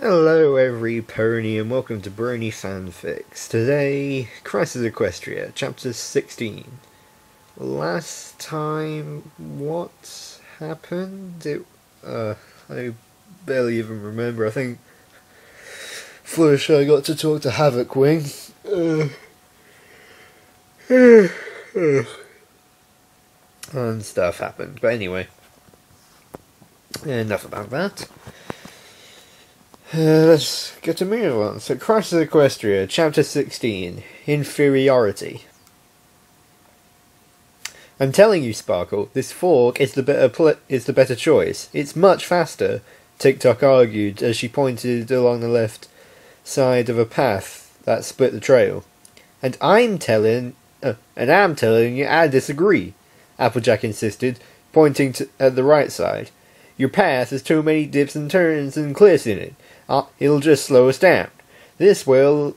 Hello every pony and welcome to Brony FanFics. Today, Crisis Equestria, Chapter 16. Last time, what happened? I barely even remember. I think Fluttershy got to talk to Havocwing. And stuff happened. But anyway, enough about that. Let's get to move on. So, Crisis Equestria, Chapter 16, Inferiority. I'm telling you, Sparkle, this fork is the better choice. It's much faster, TikTok argued as she pointed along the left side of a path that split the trail. And I'm telling you I disagree, Applejack insisted, pointing at the right side. Your path has too many dips and turns and cliffs in it. It'll just slow us down. This way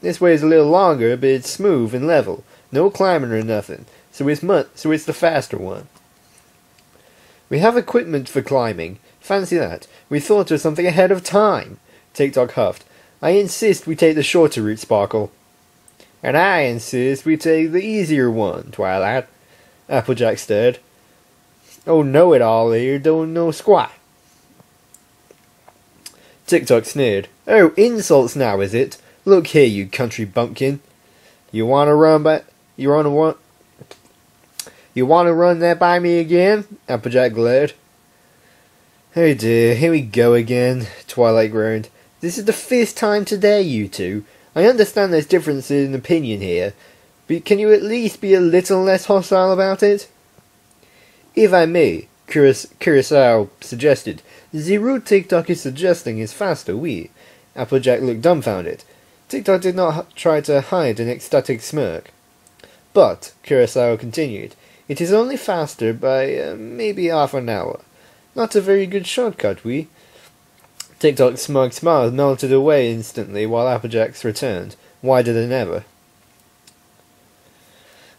is a little longer, but it's smooth and level. No climbing or nothing. So it's the faster one. We have equipment for climbing. Fancy that. We thought of something ahead of time. TikTok huffed. I insist we take the shorter route, Sparkle. And I insist we take the easier one, Twilight. Applejack stared. Oh, know-it-all here don't know squat. TikTok sneered. Oh, insults now, is it? Look here, you country bumpkin. You wanna run there by me again? Applejack glared. Oh dear, here we go again, Twilight groaned. This is the 5th time today, you two. I understand there's differences in opinion here, but can you at least be a little less hostile about it? If I may, Curacao suggested. The route TikTok is suggesting is faster, oui. Applejack looked dumbfounded. TikTok did not try to hide an ecstatic smirk. But, Curacao continued, it is only faster by maybe half an hour. Not a very good shortcut, oui. TikTok's smug smile melted away instantly while Applejack's returned, wider than ever.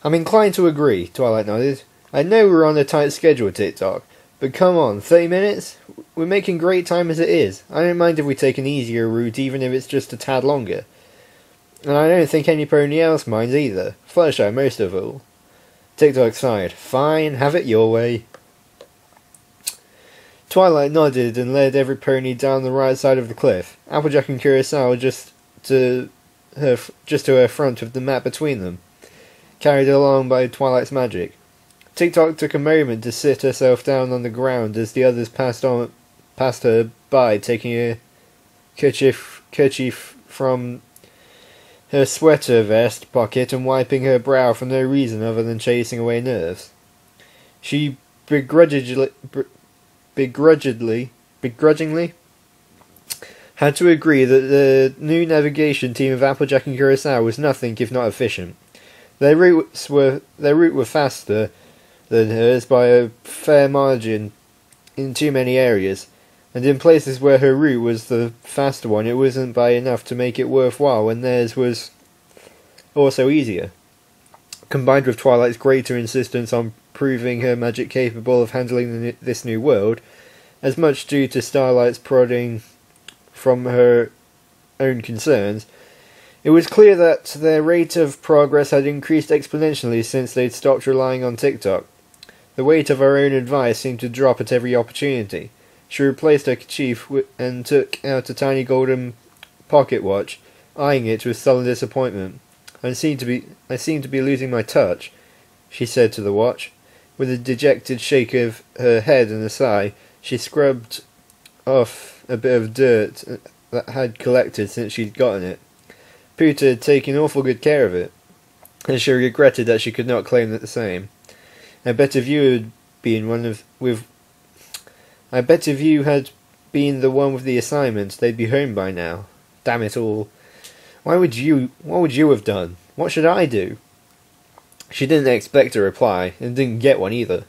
I'm inclined to agree, Twilight nodded. I know we're on a tight schedule, TikTok, but come on, 30 minutes? We're making great time as it is. I don't mind if we take an easier route, even if it's just a tad longer. And I don't think any pony else minds either. Fluttershy most of all. TikTok sighed. Fine, have it your way. Twilight nodded and led every pony down the right side of the cliff. Applejack and Curacao just to her front with the map between them, carried along by Twilight's magic. TikTok took a moment to sit herself down on the ground as the others passed her by, taking a kerchief from her sweater vest pocket and wiping her brow for no reason other than chasing away nerves. She begrudgingly had to agree that the new navigation team of Applejack and Curacao was nothing if not efficient. Their route were faster than hers by a fair margin in too many areas, and in places where her route was the faster one, it wasn't by enough to make it worthwhile when theirs was also easier. Combined with Twilight's greater insistence on proving her magic capable of handling this new world, as much due to Starlight's prodding from her own concerns, it was clear that their rate of progress had increased exponentially since they'd stopped relying on TikTok. The weight of her own advice seemed to drop at every opportunity. She replaced her kerchief and took out a tiny golden pocket watch, eyeing it with sullen disappointment. I seem to be losing my touch, she said to the watch. With a dejected shake of her head and a sigh, she scrubbed off a bit of dirt that had collected since she'd gotten it. Pooter had taken awful good care of it, and she regretted that she could not claim the same. I bet if you had been the one with the assignment, they'd be home by now. Damn it all. What would you have done? What should I do? She didn't expect a reply, and didn't get one either.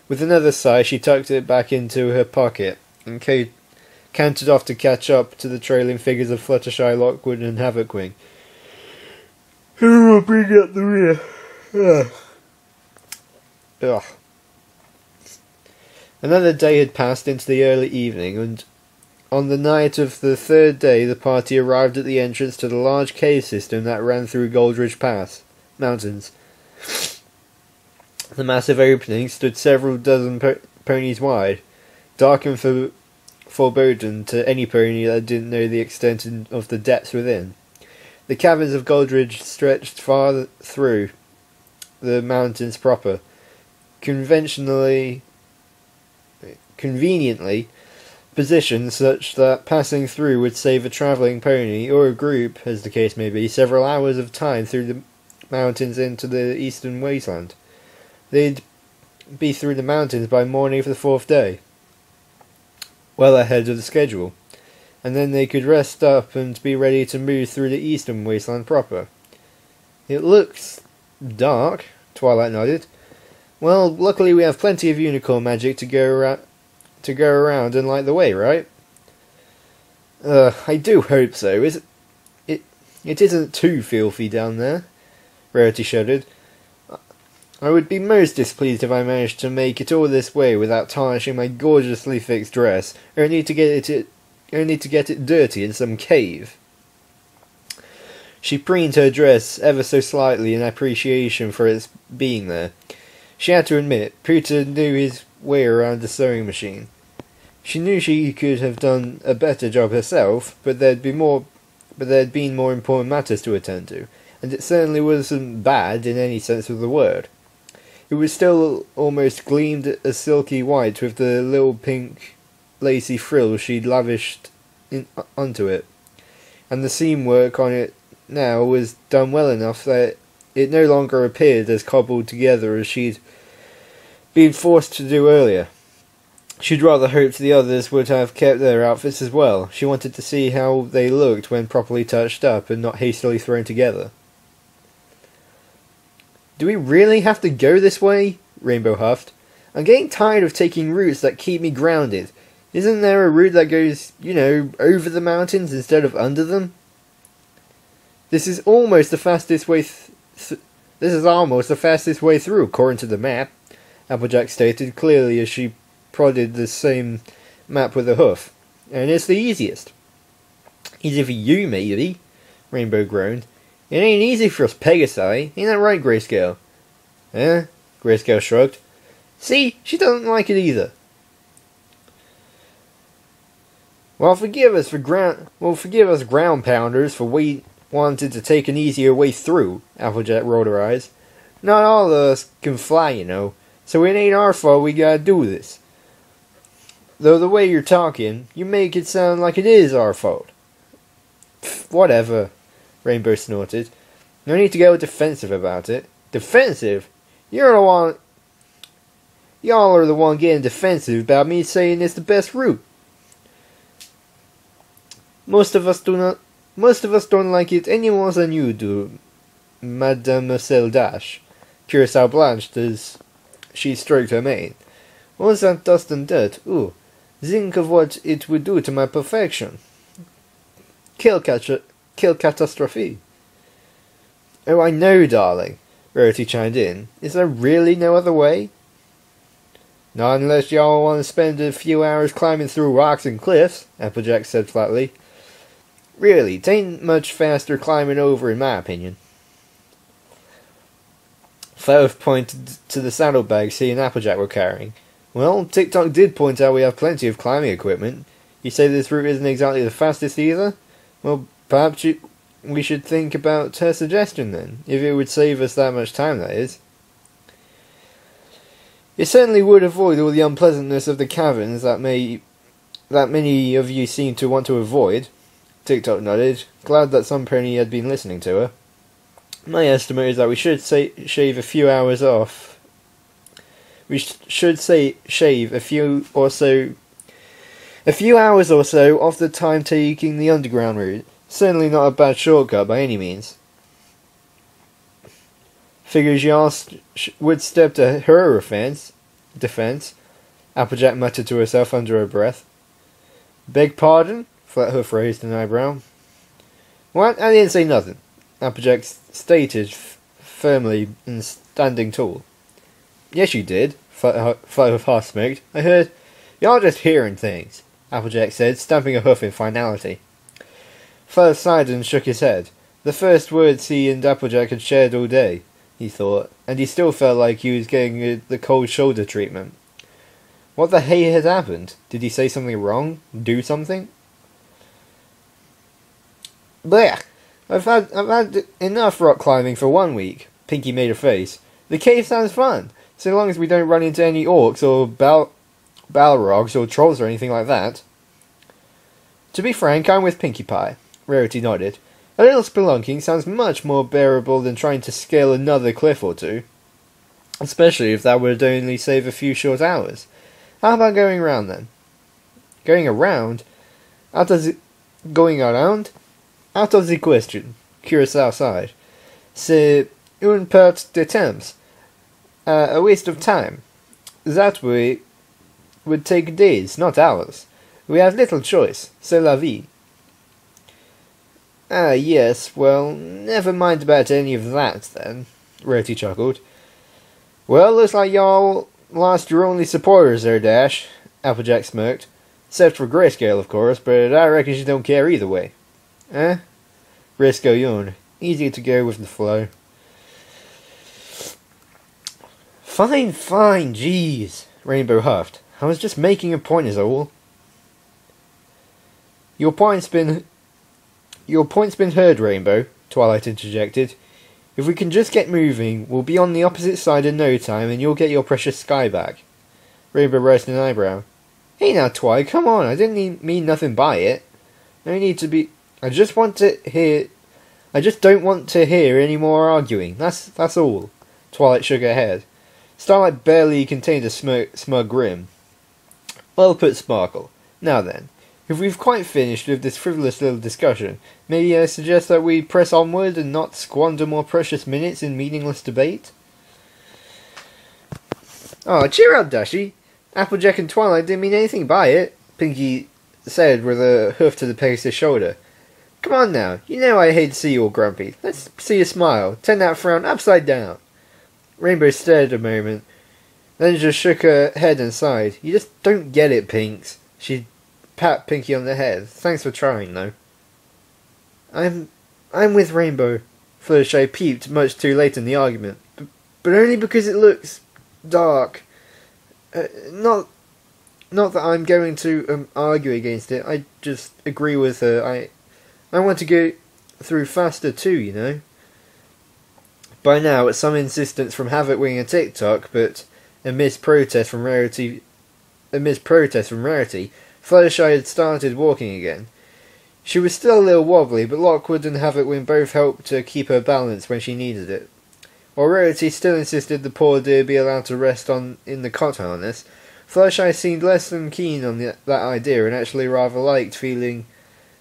With another sigh, she tucked it back into her pocket, and cantered off to catch up to the trailing figures of Fluttershy, Lockwood, and Havocwing. Who will bring up the rear? Ugh. Another day had passed into the early evening, and On the night of the third day, the party arrived at the entrance to the large cave system that ran through Goldridge Pass Mountains. The massive opening stood several dozen ponies wide, dark and foreboding to any pony that didn't know the extent of the depths within. The caverns of Goldridge stretched far through the mountains proper, conveniently positioned such that passing through would save a travelling pony, or a group, as the case may be, several hours of time through the mountains into the eastern wasteland. They'd be through the mountains by morning of the fourth day, well ahead of the schedule, and then they could rest up and be ready to move through the eastern wasteland proper. It looks dark, Twilight nodded. Well, luckily we have plenty of unicorn magic to go around and light the way, right? I do hope so. It isn't too filthy down there. Rarity shuddered. I would be most displeased if I managed to make it all this way without tarnishing my gorgeously fixed dress, only to get it dirty in some cave. She preened her dress ever so slightly in appreciation for its being there. She had to admit, Peter knew his way around the sewing machine. She knew she could have done a better job herself, but there'd been more important matters to attend to, and it certainly wasn't bad in any sense of the word. It was still almost gleamed a silky white with the little pink lacy frills she'd lavished onto it, and the seam work on it now was done well enough that it no longer appeared as cobbled together as she'd been forced to do earlier. She'd rather hoped the others would have kept their outfits as well. She wanted to see how they looked when properly touched up and not hastily thrown together. Do we really have to go this way? Rainbow huffed. I'm getting tired of taking routes that keep me grounded. Isn't there a route that goes, over the mountains instead of under them? This is almost the fastest way through, according to the map, Applejack stated clearly as she prodded the same map with a hoof. And it's the easiest. Easy for you, maybe, Rainbow groaned. It ain't easy for us Pegasi, ain't that right, Grayscale? Eh? Grayscale shrugged. See, she doesn't like it either. Well, forgive us ground pounders for we wanted to take an easier way through, Applejack rolled her eyes. Not all of us can fly, so it ain't our fault we gotta do this. Though the way you're talking, you make it sound like it is our fault. Pfft, whatever, Rainbow snorted. No need to go defensive about it. Defensive? Y'all are the one getting defensive about me saying it's the best route. Most of us don't like it any more than you do, Mademoiselle Dash. Curacao blanched as she stroked her mane. All that dust and dirt, ooh, think of what it would do to my perfection. Kill catastrophe. Oh, I know, darling, Rarity chimed in. Is there really no other way? Not unless y'all want to spend a few hours climbing through rocks and cliffs, Applejack said flatly. Really, 'tain't much faster climbing over, in my opinion. Fluttershy pointed to the saddlebags he and Applejack were carrying. Well, TikTok did point out we have plenty of climbing equipment. You say this route isn't exactly the fastest either? Well, perhaps we should think about her suggestion then, if it would save us that much time, that is. It certainly would avoid all the unpleasantness of the caverns that many of you seem to want to avoid. TikTok nodded, glad that some pony had been listening to her. My estimate is that we should shave a few hours off. We should shave a few hours or so off the time taking the underground route. Certainly not a bad shortcut by any means. Figures y'all would step to her defense, Applejack muttered to herself under her breath. Beg pardon? Flathoof raised an eyebrow. What? I didn't say nothing, Applejack stated firmly and standing tall. Yes, you did, Flathoof half-smoked. I heard. Y'all just hearing things. Applejack said, stamping a hoof in finality. Father sighed and shook his head. The first words he and Applejack had shared all day, he thought, and he still felt like he was getting the cold shoulder treatment. What the hay had happened? Did he say something wrong? Do something? Blech! I've had enough rock climbing for 1 week. Pinky made a face. The cave sounds fun, so long as we don't run into any orcs or balrogs or trolls or anything like that. To be frank, I'm with Pinkie Pie. Rarity nodded. A little spelunking sounds much more bearable than trying to scale another cliff or two. Especially if that would only save a few short hours. How about going around then? Going around? Going around? Out of the question. Curacao sighed. C'est une perte de temps. A waste of time. That way would take days, not hours. We have little choice. C'est la vie. Ah, yes, well, never mind about any of that, then. Rarity chuckled. Well, looks like y'all lost your only supporters there, Dash. Applejack smirked. Except for Grayscale, of course, but I reckon she don't care either way. Eh? Grayscale yawned. Easy to go with the flow. Fine, jeez, Rainbow huffed. I was just making a point is all. Your point's been heard, Rainbow, Twilight interjected. If we can just get moving, we'll be on the opposite side in no time and you'll get your precious sky back. Rainbow raised an eyebrow. Hey now, Twi, come on, I didn't mean nothing by it. No need to be... I just don't want to hear any more arguing, that's all. Twilight shook her head. Starlight barely contained a smug grin. Well put, Sparkle. Now then, if we've quite finished with this frivolous little discussion, may I suggest that we press onward and not squander more precious minutes in meaningless debate? Oh, cheer up, Dashy. Applejack and Twilight didn't mean anything by it, Pinky said with a hoof to the Pegasus' shoulder. Come on now, you know I hate to see you all grumpy. Let's see you smile. Turn that frown upside down. Rainbow stared a moment, then just shook her head and sighed. You just don't get it, Pinks. She pat Pinky on the head. Thanks for trying, though. I'm with Rainbow. Fluttershy peeped much too late in the argument, but only because it looks dark. Not that I'm going to argue against it. I just agree with her. I want to go through faster too, you know. By now, at some insistence from Havocwing and TikTok, but amidst protest from Rarity, Fluttershy had started walking again. She was still a little wobbly, but Lockwood and Havocwing both helped to keep her balance when she needed it. While Rarity still insisted the poor dear be allowed to rest in the cot harness, Fluttershy seemed less than keen on that idea and actually rather liked feeling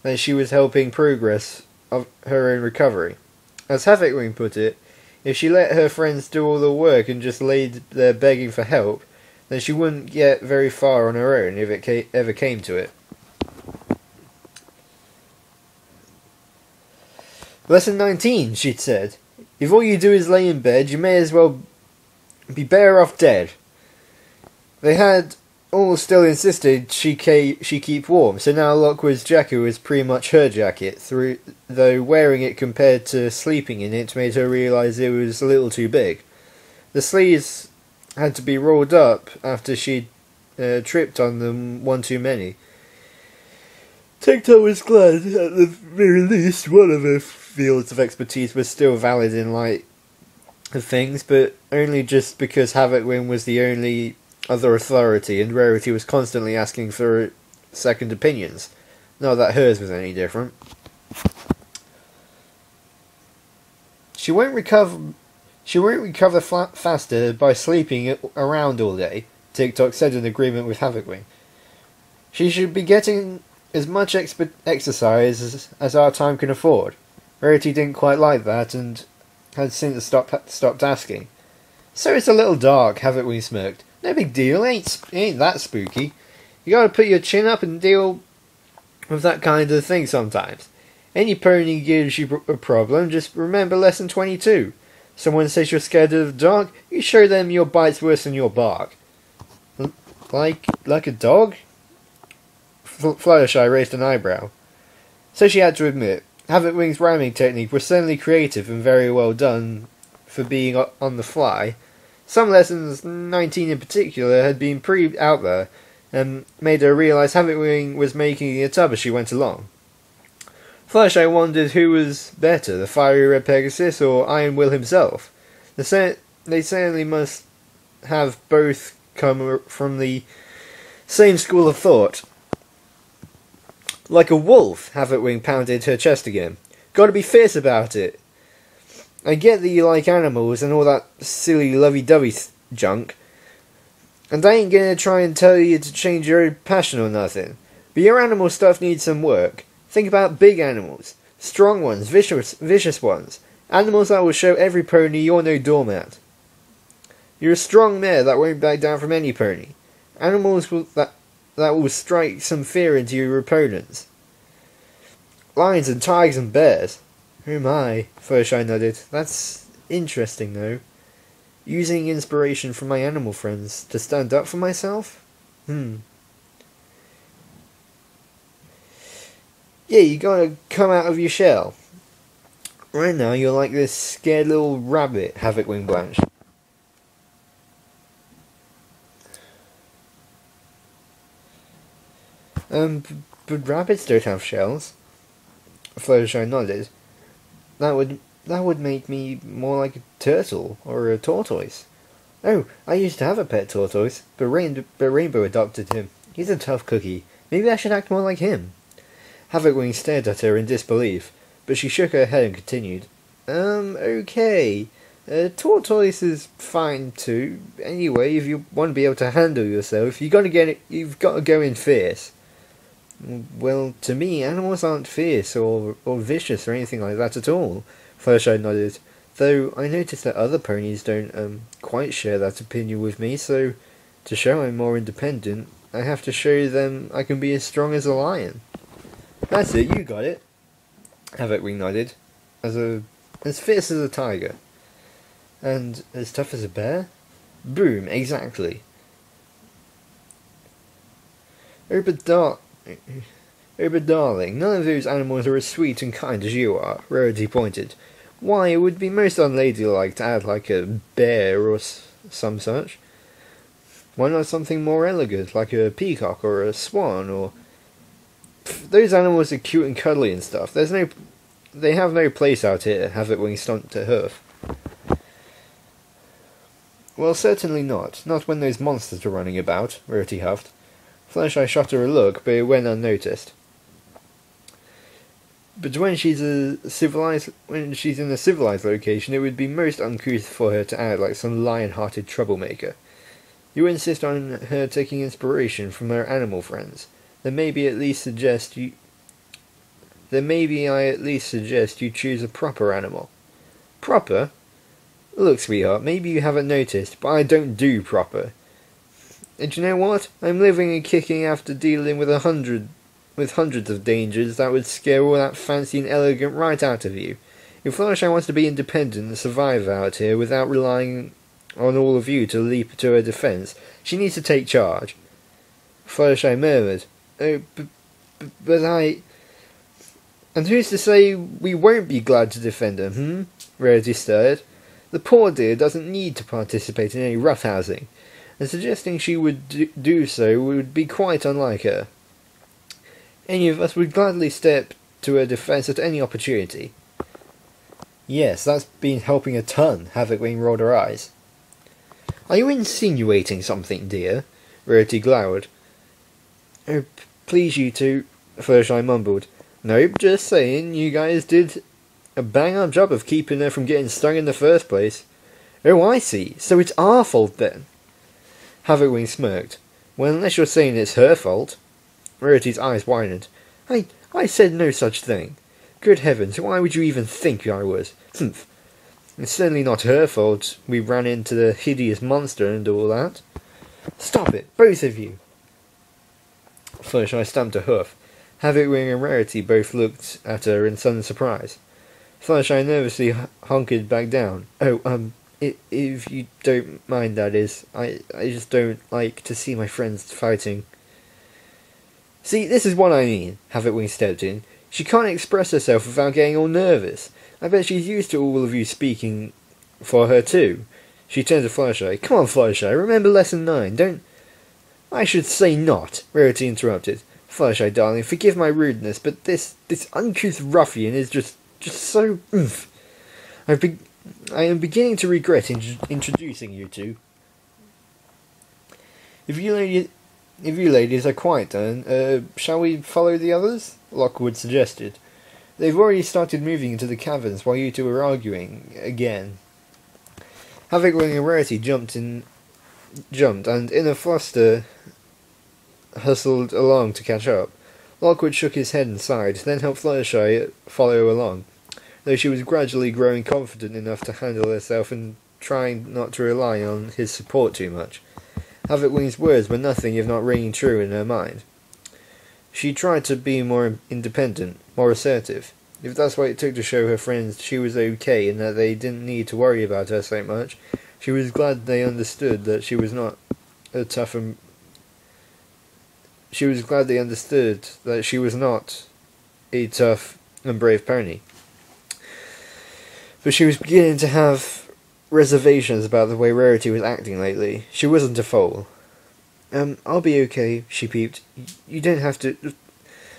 that she was helping progress of her own recovery. As Havocwing put it, if she let her friends do all the work and just laid there begging for help, then she wouldn't get very far on her own if it ever came to it. Lesson 19, she'd said. If all you do is lay in bed, you may as well be better off dead. They had all still insisted she keep warm, so now Lockwood's jacket was pretty much her jacket, though wearing it compared to sleeping in it made her realise it was a little too big. The sleeves had to be rolled up after she'd tripped on them one too many. TikTok was glad, at the very least, one of her fields of expertise was still valid in light of things, but only just because Havocwing was the only other authority and Rarity was constantly asking for second opinions. Not that hers was any different. She won't recover faster by sleeping around all day, TikTok said in agreement with Havocwing. She should be getting as much exercise as our time can afford. Rarity didn't quite like that and had since stopped asking. So it's a little dark, Havocwing smirked. No big deal, ain't that spooky. You gotta put your chin up and deal with that kind of thing sometimes. Any pony gives you a problem, just remember lesson 22. Someone says you're scared of the dark, you show them your bite's worse than your bark. Like a dog? Fluttershy raised an eyebrow. So she had to admit, Havocwing's rhyming technique was certainly creative and very well done for being on the fly. Some lessons, 19 in particular, had been pretty out there, and made her realise Havocwing was making it up as she went along. Fluttershy wondered who was better, the fiery red Pegasus or Iron Will himself. They certainly must have both come from the same school of thought. Like a wolf, Havocwing pounded her chest again. Gotta be fierce about it. I get that you like animals and all that silly lovey-dovey junk, and I ain't gonna try and tell you to change your own passion or nothing, but your animal stuff needs some work. Think about big animals. Strong ones, vicious ones. Animals that will show every pony you're no doormat. You're a strong mare that won't back down from any pony. Animals that will strike some fear into your opponents. Lions and tigers and bears. Oh my, Fluttershy nodded. That's interesting though. Using inspiration from my animal friends to stand up for myself? Yeah, you gotta come out of your shell. Right now you're like this scared little rabbit, Havocwing blanched. But rabbits don't have shells. Fluttershy nodded. That would make me more like a turtle or a tortoise. Oh, I used to have a pet tortoise, but Rainbow adopted him. He's a tough cookie. Maybe I should act more like him. Havocwing stared at her in disbelief, but she shook her head and continued. Okay. Tortoise is fine too. Anyway, if you want to be able to handle yourself, you've got to go in fierce. Well, to me, animals aren't fierce or vicious or anything like that at all. Fluttershy nodded, though I noticed that other ponies don't quite share that opinion with me, so to show I'm more independent, I have to show them I can be as strong as a lion. That's it, you got it. Havocwing nodded. As fierce as a tiger. And as tough as a bear? Boom, exactly. Oh, but darling, none of those animals are as sweet and kind as you are, Rarity pointed. Why, it would be most unladylike to act like a bear or some such. Why not something more elegant, like a peacock or a swan, or... Those animals are cute and cuddly and stuff. They have no place out here, Havocwing stomped her hoof. Well, certainly not. Not when those monsters are running about, Rarity huffed. Fluttershy shot her a look, but it went unnoticed. But when she's in a civilized location, it would be most uncouth for her to act like some lion-hearted troublemaker. You insist on her taking inspiration from her animal friends. Then maybe I at least suggest you choose a proper animal. Proper? Look, sweetheart, maybe you haven't noticed, but I don't do proper. And you know what? I'm living and kicking after dealing with hundreds of dangers that would scare all that fancy and elegant right out of you. If Fluttershy wants to be independent and survive out here without relying on all of you to leap to her defence, she needs to take charge. Fluttershy murmured, "Oh, but I... And who's to say we won't be glad to defend her, Rarity stirred. The poor dear doesn't need to participate in any roughhousing, and suggesting she would do so would be quite unlike her. Any of us would gladly step to her defence at any opportunity." Yes, that's been helping a ton, Havocwing rolled her eyes. Are you insinuating something, dear? Rarity glowered. Oh, please you two, Fluttershy mumbled. Nope, just saying, you guys did a bang-up job of keeping her from getting stung in the first place. Oh, I see, so it's our fault then. Havocwing smirked. Well, unless you're saying it's her fault. Rarity's eyes widened. I said no such thing. Good heavens, why would you even think I was? Humph. It's certainly not her fault we ran into the hideous monster and all that. Stop it, both of you. Fluttershy stamped a hoof. Havocwing and Rarity both looked at her in sudden surprise. Fluttershy nervously hunkered back down. Oh, if you don't mind, that is. I just don't like to see my friends fighting. See, this is what I mean, Havitwing stepped in. She can't express herself without getting all nervous. I bet she's used to all of you speaking for her too. She turned to Fluttershy. Come on, Fluttershy, remember lesson 9, don't... I should say not, Rarity interrupted. Fluttershy, darling, forgive my rudeness, but this uncouth ruffian is just so oomph. I am beginning to regret introducing you two. If you ladies are quite done, shall we follow the others? Lockwood suggested. They've already started moving into the caverns while you two are arguing again. Havitwing and Rarity jumped, and in a fluster hustled along to catch up. Lockwood shook his head and sighed, then helped Fluttershy follow along, though she was gradually growing confident enough to handle herself and trying not to rely on his support too much. Havitwing's words were nothing if not ringing true in her mind. She tried to be more independent, more assertive. If that's what it took to show her friends she was okay and that they didn't need to worry about her so much, she was glad they understood that she was not a tough and... She was glad they understood that she was not a tough and brave pony. But she was beginning to have reservations about the way Rarity was acting lately. She wasn't a foal. I'll be okay, she peeped. You don't have to...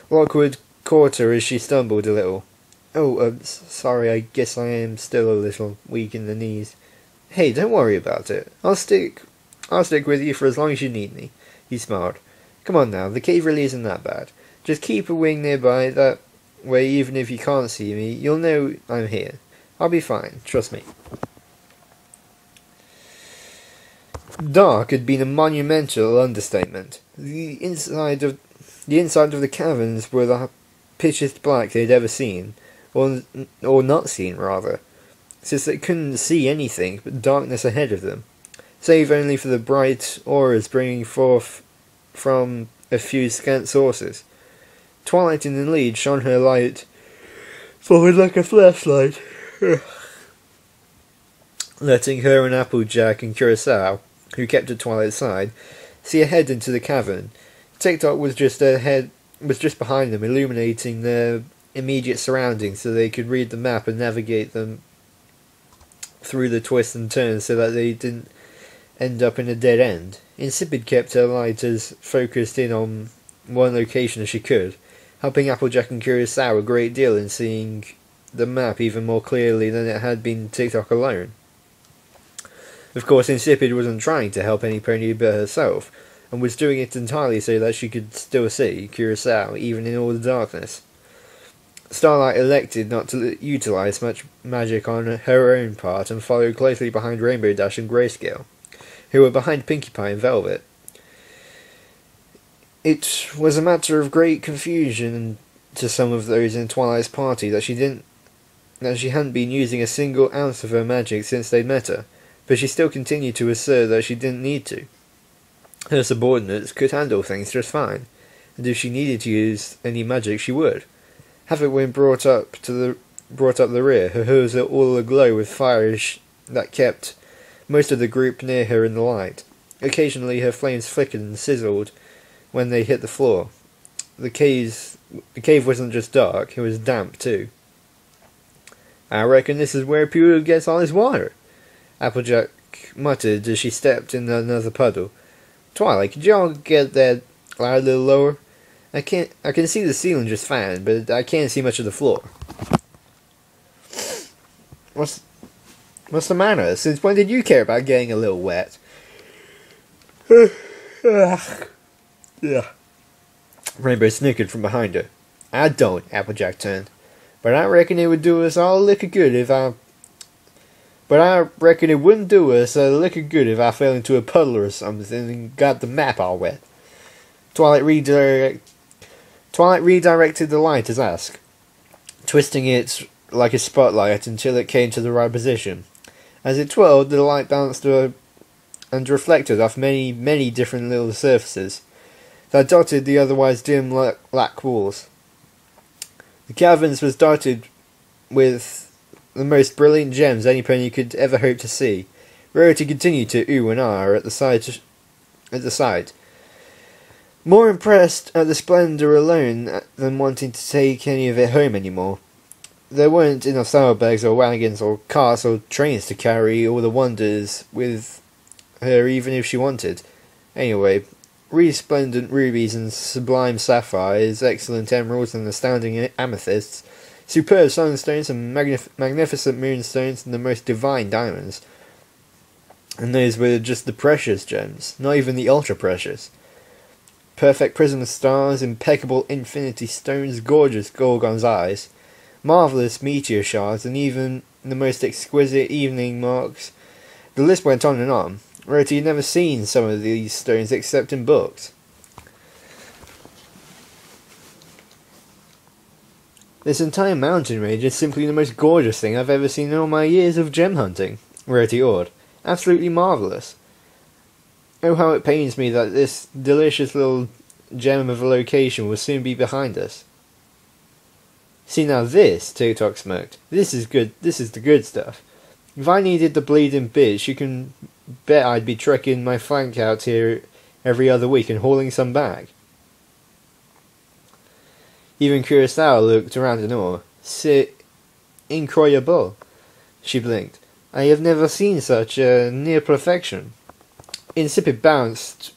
Lockwood caught her as she stumbled a little. Oh, sorry, I guess I am still a little weak in the knees. Hey, don't worry about it. I'll stick with you for as long as you need me. He smiled. Come on now, the cave really isn't that bad. Just keep a wing nearby, that way even if you can't see me, you'll know I'm here. I'll be fine, trust me. Dark had been a monumental understatement. The inside of the caverns were the pitchiest black they'd ever seen, or not seen rather, since they couldn't see anything but darkness ahead of them, save only for the bright auras bringing forth from a few scant sources. Twilight in the lead shone her light forward like a flashlight, letting her and Applejack and Curacao, who kept at Twilight's side, see ahead into the cavern. TikTok was just behind them, illuminating their immediate surroundings so they could read the map and navigate them through the twists and turns so that they didn't end up in a dead end. Insipid kept her light as focused in on one location as she could, helping Applejack and Curacao a great deal in seeing the map even more clearly than it had been TikTok alone. Of course, Insipid wasn't trying to help any pony but herself, and was doing it entirely so that she could still see Curacao, even in all the darkness. Starlight elected not to utilise much magic on her own part and followed closely behind Rainbow Dash and Grayscale, who were behind Pinkie Pie and Velvet. It was a matter of great confusion to some of those in Twilight's party that she hadn't been using a single ounce of her magic since they'd met her, but she still continued to assert that she didn't need to. Her subordinates could handle things just fine, and if she needed to use any magic she would. Havitwing brought up the rear, her hooves all aglow with fire that kept most of the group near her in the light. Occasionally her flames flickered and sizzled when they hit the floor. The cave wasn't just dark, it was damp too. I reckon this is where Pewter gets all his water, Applejack muttered as she stepped in another puddle. Twilight, could y'all get that light a little lower? I can see the ceiling just fine, but I can't see much of the floor. What's the matter? Since when did you care about getting a little wet? Yeah. Rainbow snickered from behind her. I don't, Applejack turned. But I reckon it would do us all a lick of good if I... But I reckon it wouldn't do us a lick of good if I fell into a puddle or something and got the map all wet. Twilight redirected the light as asked, twisting it like a spotlight until it came to the right position. As it twirled, the light bounced and reflected off many, many different little surfaces that dotted the otherwise dim black walls. The caverns was dotted with the most brilliant gems any pony could ever hope to see. Rarity continued to ooh and ah at the side. more impressed at the splendour alone than wanting to take any of it home anymore. There weren't enough saddlebags or wagons or carts or trains to carry all the wonders with her even if she wanted. Anyway, resplendent rubies and sublime sapphires, excellent emeralds and astounding amethysts, superb sunstones and magnificent moonstones and the most divine diamonds. And those were just the precious gems, not even the ultra-precious. Perfect prism stars, impeccable infinity stones, gorgeous gorgon's eyes, marvellous meteor shards, and even the most exquisite evening marks. The list went on and on. Rarity had never seen some of these stones except in books. This entire mountain range is simply the most gorgeous thing I've ever seen in all my years of gem hunting, Rarity awed. Absolutely marvellous. Oh, how it pains me that this delicious little gem of a location will soon be behind us. See now this, TikTok smirked. This is good, this is the good stuff. If I needed the bleeding bitch, you can bet I'd be trekking my flank out here every other week and hauling some back. Even Kurosawa looked around in awe. C'est incroyable, she blinked. I have never seen such a near perfection. Insipid bounced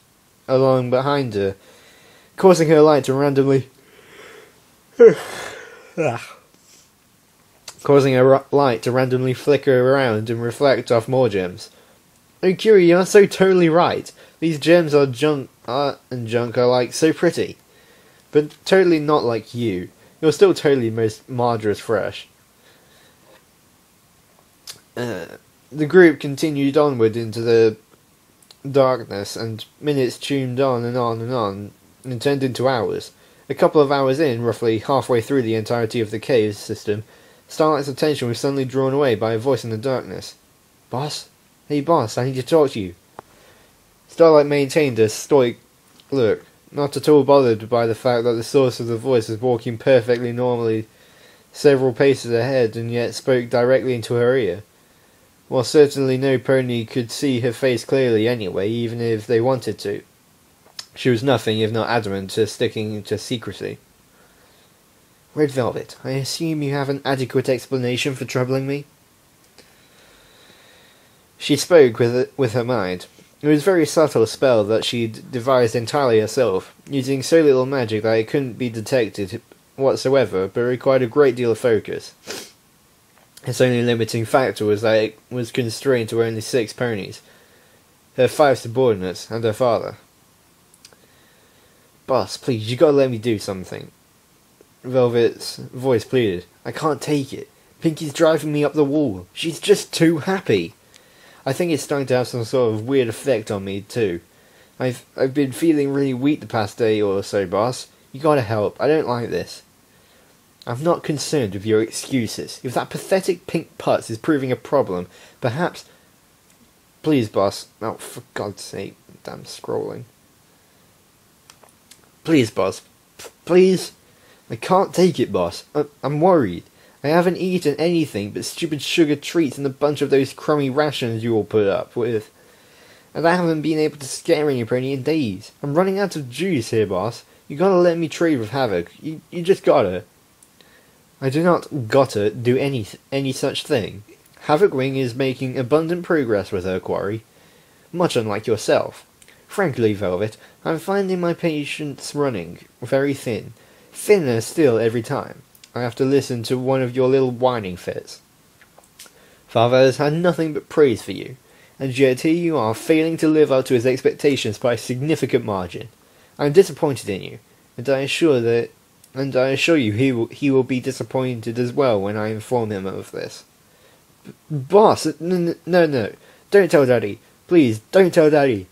along behind her, causing her light to randomly flicker around and reflect off more gems. Oh, Curie, you are so totally right. These gems are junk, art and junk are like so pretty. But totally not like you. You're still totally most marvelous fresh. The group continued onward into the darkness, and minutes tuned on and on and on, and turned into hours. A couple of hours in, roughly halfway through the entirety of the cave system, Starlight's attention was suddenly drawn away by a voice in the darkness. Boss? Hey boss, I need to talk to you. Starlight maintained a stoic look, not at all bothered by the fact that the source of the voice was walking perfectly normally several paces ahead and yet spoke directly into her ear. While certainly no pony could see her face clearly anyway, even if they wanted to. She was nothing if not adamant to sticking to secrecy. Red Velvet, I assume you have an adequate explanation for troubling me? She spoke with her mind. It was a very subtle spell that she'd devised entirely herself, using so little magic that it couldn't be detected whatsoever, but required a great deal of focus. Its only limiting factor was that it was constrained to only 6 ponies, her 5 subordinates, and her father. Boss, please, you gotta let me do something. Velvet's voice pleaded. I can't take it. Pinky's driving me up the wall. She's just too happy. I think it's starting to have some sort of weird effect on me, too. I've been feeling really weak the past day or so, boss. You gotta help. I don't like this. I'm not concerned with your excuses. If that pathetic pink putz is proving a problem, perhaps... Please, boss. Oh, for God's sake. Damn scrolling. Please, boss. Please? I can't take it, boss. I'm worried. I haven't eaten anything but stupid sugar treats and a bunch of those crummy rations you all put up with. And I haven't been able to scare any pony in days. I'm running out of juice here, boss. You gotta let me trade with Havoc. You just gotta. I do not gotta do any such thing. Havoc Wing is making abundant progress with her quarry, much unlike yourself. Frankly, Velvet, I'm finding my patience running very thin. Thinner still every time I have to listen to one of your little whining fits. Father has had nothing but praise for you, and yet here you are failing to live up to his expectations by a significant margin. I am disappointed in you, and I assure you he will be disappointed as well when I inform him of this. Boss, no, don't tell Daddy. Please, don't tell Daddy.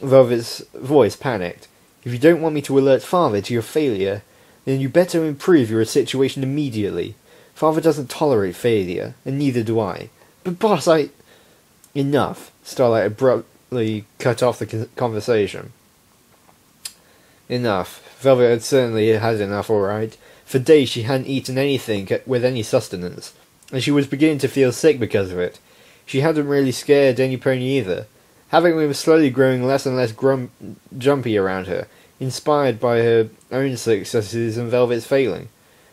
Velvet's voice panicked. If you don't want me to alert Father to your failure, then you better improve your situation immediately. Father doesn't tolerate failure, and neither do I. But boss, Enough. Starlight abruptly cut off the conversation. Enough. Velvet had certainly had enough, alright. For days she hadn't eaten anything with any sustenance, and she was beginning to feel sick because of it. She hadn't really scared any pony either. Havoc was slowly growing less and less jumpy around her, inspired by her own successes and Velvet's failing.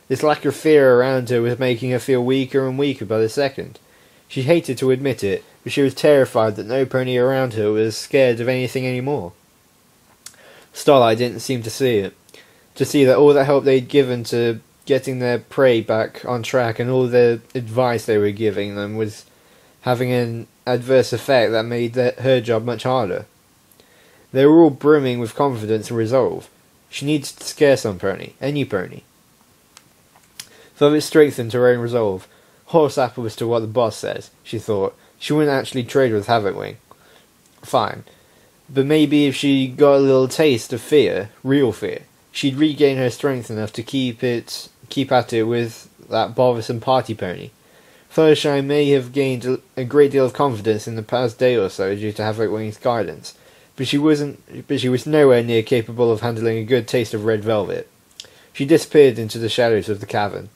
This lack of fear around her was making her feel weaker and weaker by the second. She hated to admit it, but she was terrified that no pony around her was scared of anything anymore. Starlight didn't seem to see it. To see that all the help they'd given to getting their prey back on track and all the advice they were giving them was having an adverse effect that made her job much harder. They were all brimming with confidence and resolve. She needed to scare some pony, any pony. Velvet strengthened her own resolve. Horse apple as to what the boss says, she thought. She wouldn't actually trade with Havocwing. Fine. But maybe if she got a little taste of fear, real fear, she'd regain her strength enough to keep at it with that bothersome party pony. Fluttershy may have gained a great deal of confidence in the past day or so due to Havocwing's guidance, but she was nowhere near capable of handling a good taste of red velvet. She disappeared into the shadows of the cavern.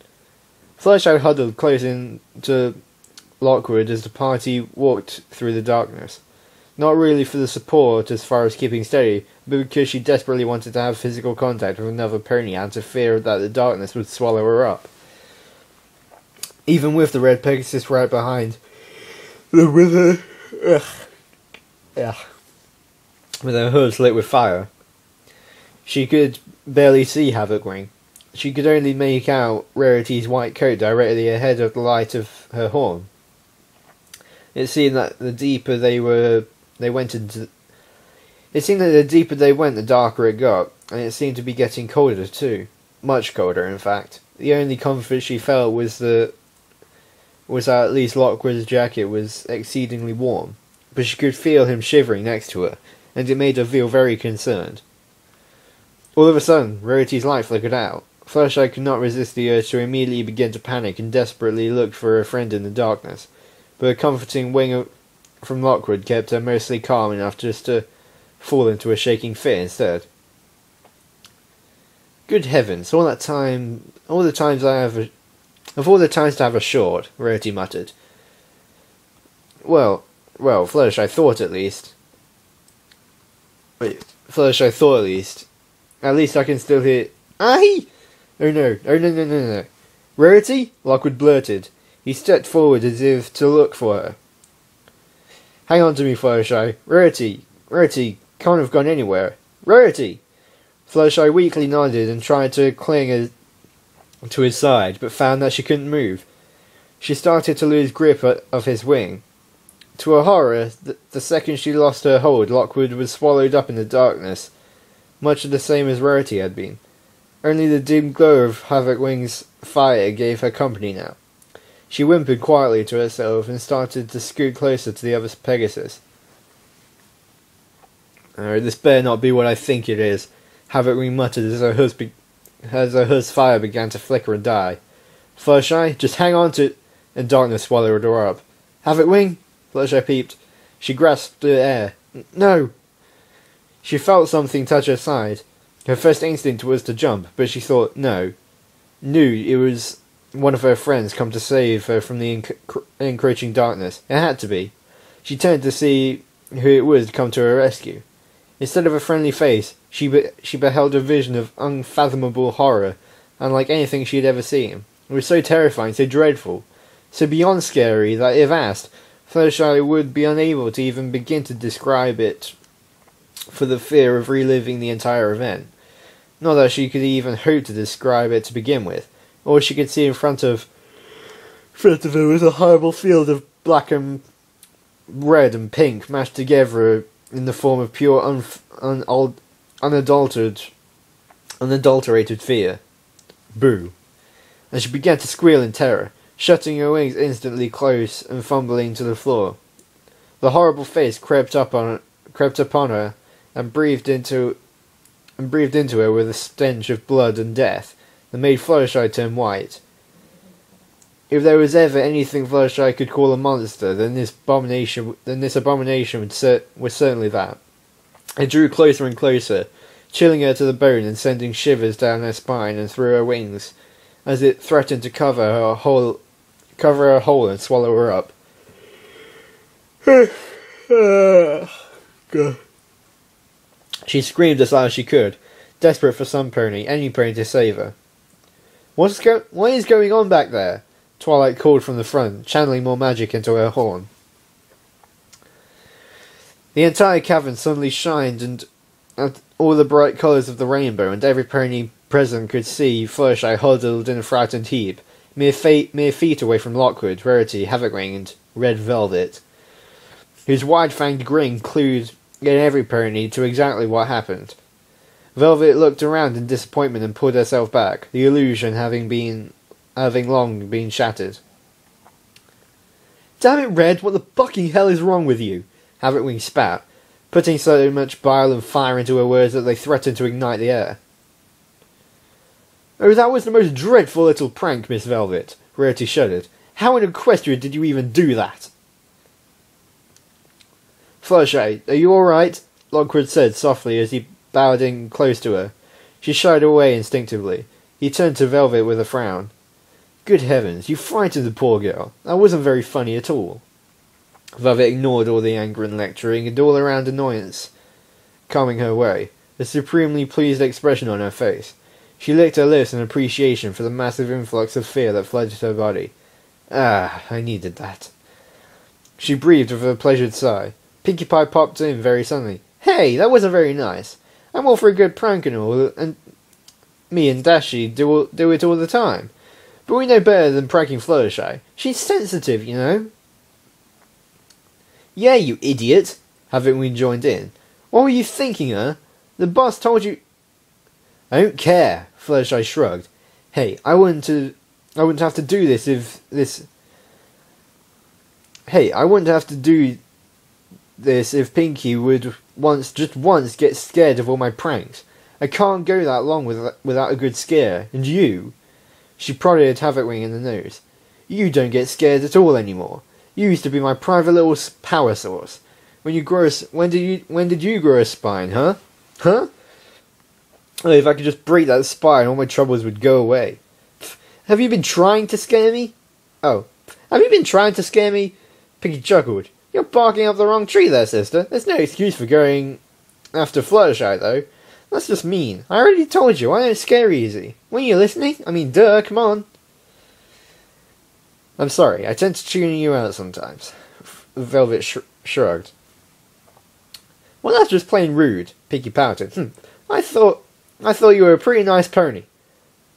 Fluttershy huddled close in to Lockwood as the party walked through the darkness. Not really for the support as far as keeping steady, but because she desperately wanted to have physical contact with another pony out of fear that the darkness would swallow her up. Even with the red Pegasus right behind, with her hooves lit with fire, she could barely see Havocwing. She could only make out Rarity's white coat directly ahead of the light of her horn. It seemed that the deeper they went, the darker it got, and it seemed to be getting colder too. Much colder, in fact. The only comfort she felt was that at least Lockwood's jacket was exceedingly warm, but she could feel him shivering next to her, and it made her feel very concerned. All of a sudden, Rarity's light flickered out. Fluttershy could not resist the urge to immediately begin to panic and desperately look for her friend in the darkness, but a comforting wing from Lockwood kept her mostly calm enough just to fall into a shaking fit instead. Good heavens, all the times to have a short, Rarity muttered. Well, Fluttershy thought at least. At least I can still hear. Aye! Oh no. Rarity? Lockwood blurted. He stepped forward as if to look for her. Hang on to me, Fluttershy. Rarity can't have gone anywhere. Rarity! Fluttershy weakly nodded and tried to cling to his side, but found that she couldn't move. She started to lose grip of his wing. To her horror, the second she lost her hold, Lockwood was swallowed up in the darkness, much the same as Rarity had been. Only the dim glow of Havocwing's fire gave her company now. She whimpered quietly to herself and started to scoot closer to the other Pegasus. This better not be what I think it is, Havocwing muttered as her hood's fire began to flicker and die. Fluttershy, just hang on to it, and darkness swallowed her up. Havocwing? Fluttershy peeped. She grasped the air. No! She felt something touch her side. Her first instinct was to jump, but she thought, no. Knew it was one of her friends come to save her from the encroaching darkness. It had to be. She turned to see who it was come to her rescue. Instead of a friendly face, she beheld a vision of unfathomable horror, unlike anything she had ever seen. It was so terrifying, so dreadful, so beyond scary that if asked, Fluttershy would be unable to even begin to describe it for the fear of reliving the entire event. Not that she could even hope to describe it to begin with. All she could see in front of her was a horrible field of black and red and pink mashed together in the form of pure unadulterated fear. Boo. And she began to squeal in terror, shutting her wings instantly close and fumbling to the floor. The horrible face crept upon her and breathed into her with a stench of blood and death that made Fluttershy turn white. If there was ever anything Fluttershy could call a monster, then this abomination was certainly that. It drew closer and closer, chilling her to the bone and sending shivers down her spine and through her wings, as it threatened to cover her whole and swallow her up. She screamed as loud as she could. desperate for some pony, any pony to save her. What is going on back there? Twilight called from the front, channeling more magic into her horn. The entire cavern suddenly shined and all the bright colours of the rainbow, and every pony present could see Fluttershy huddled in a frightened heap, mere feet away from Lockwood, Rarity, Havocwing, and Red Velvet, whose wide-fanged grin clued in every pony to exactly what happened. Velvet looked around in disappointment and pulled herself back, the illusion having long been shattered. Damn it, Red, what the fucking hell is wrong with you? Havocwing spat, putting so much bile and fire into her words that they threatened to ignite the air. Oh, that was the most dreadful little prank, Miss Velvet, Rarity shuddered. How in Equestria did you even do that? Fluttershy, are you alright? Lockwood said softly as he bowed in close to her. She shied away instinctively. He turned to Velvet with a frown. Good heavens, you frightened the poor girl. That wasn't very funny at all. Velvet ignored all the anger and lecturing and all-around annoyance coming her way, a supremely pleased expression on her face. She licked her lips in appreciation for the massive influx of fear that flooded her body. Ah, I needed that. She breathed with a pleasured sigh. Pinkie Pie popped in very suddenly. Hey, that wasn't very nice. I'm all for a good prank and all, and me and Dashy do it all the time. But we know better than pranking Fluttershy. She's sensitive, you know. Yeah, you idiot, Havocwing joined in. What were you thinking, huh? The boss told you... I don't care, Fluttershy shrugged. Hey, I wouldn't have to do this if this... Hey, I wouldn't have to do this if Pinkie would just once get scared of all my pranks. I can't go that long without a good scare. And you... She prodded Havocwing in the nose. You don't get scared at all anymore. You used to be my private little power source. When did you grow a spine, huh? Huh? Oh, if I could just break that spine, all my troubles would go away. Have you been trying to scare me? Oh, have you been trying to scare me? Pinkie chuckled. You're barking up the wrong tree there, sister. There's no excuse for going after Fluttershy, though. That's just mean. I already told you, I don't scare easy. Weren't you listening? I mean, duh, come on. I'm sorry, I tend to tune you out sometimes. Velvet shrugged. Well, that's just plain rude, Pinkie pouted. I thought you were a pretty nice pony.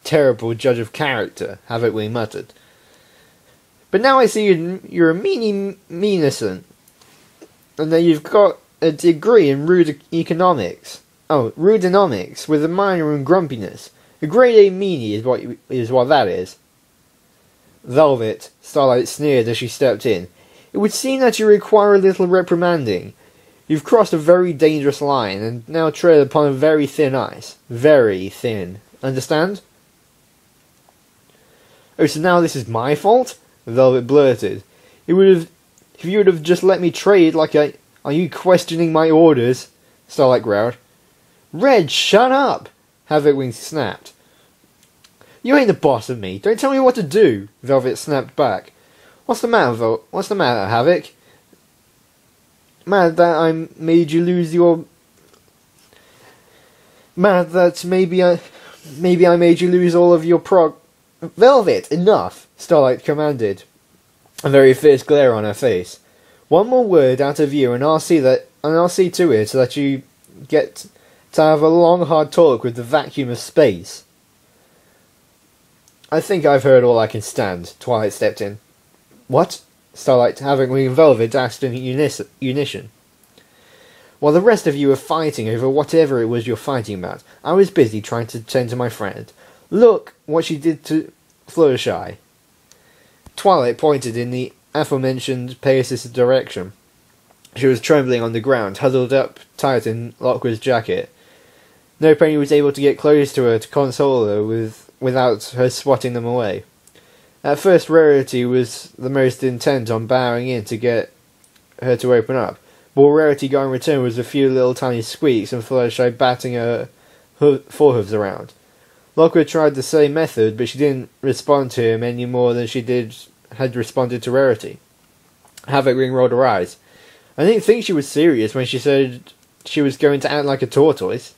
Terrible judge of character, Havocwing muttered. But now I see you're a meanie innocent, and that you've got a degree in rudenomics. Oh, rudenomics, with a minor in grumpiness. A grade A meanie is what that is. Velvet, Starlight sneered as she stepped in. It would seem that you require a little reprimanding. You've crossed a very dangerous line, and now tread upon a very thin ice. Very thin. Understand? Oh, so now this is my fault? Velvet blurted. If you would have just let me trade are you questioning my orders? Starlight growled. Red, shut up! Havocwing snapped. You ain't the boss of me. Don't tell me what to do, Velvet snapped back. What's the matter, What's the matter, Havoc? Mad that I made you lose your... Mad that maybe I made you lose all of your Velvet, enough! Starlight commanded, a very fierce glare on her face. One more word out of you, and I'll see to it that you get to have a long, hard talk with the vacuum of space. I think I've heard all I can stand, Twilight stepped in. What? Starlight, Havocwing and Velvet asked in unison. While the rest of you were fighting over whatever it was you're fighting about, I was busy trying to tend to my friend. Look what she did to Fluttershy. Twilight pointed in the aforementioned Pegasus' direction. She was trembling on the ground, huddled up tight in Lockwood's jacket. No pony was able to get close to her to console her without her swatting them away. At first, Rarity was the most intent on bowing in to get her to open up, but all Rarity got in return was a few little tiny squeaks and Fluttershy batting her forehooves around. Lockwood tried the same method, but she didn't respond to him any more than she had responded to Rarity. Havocwing rolled her eyes. I didn't think she was serious when she said she was going to act like a tortoise.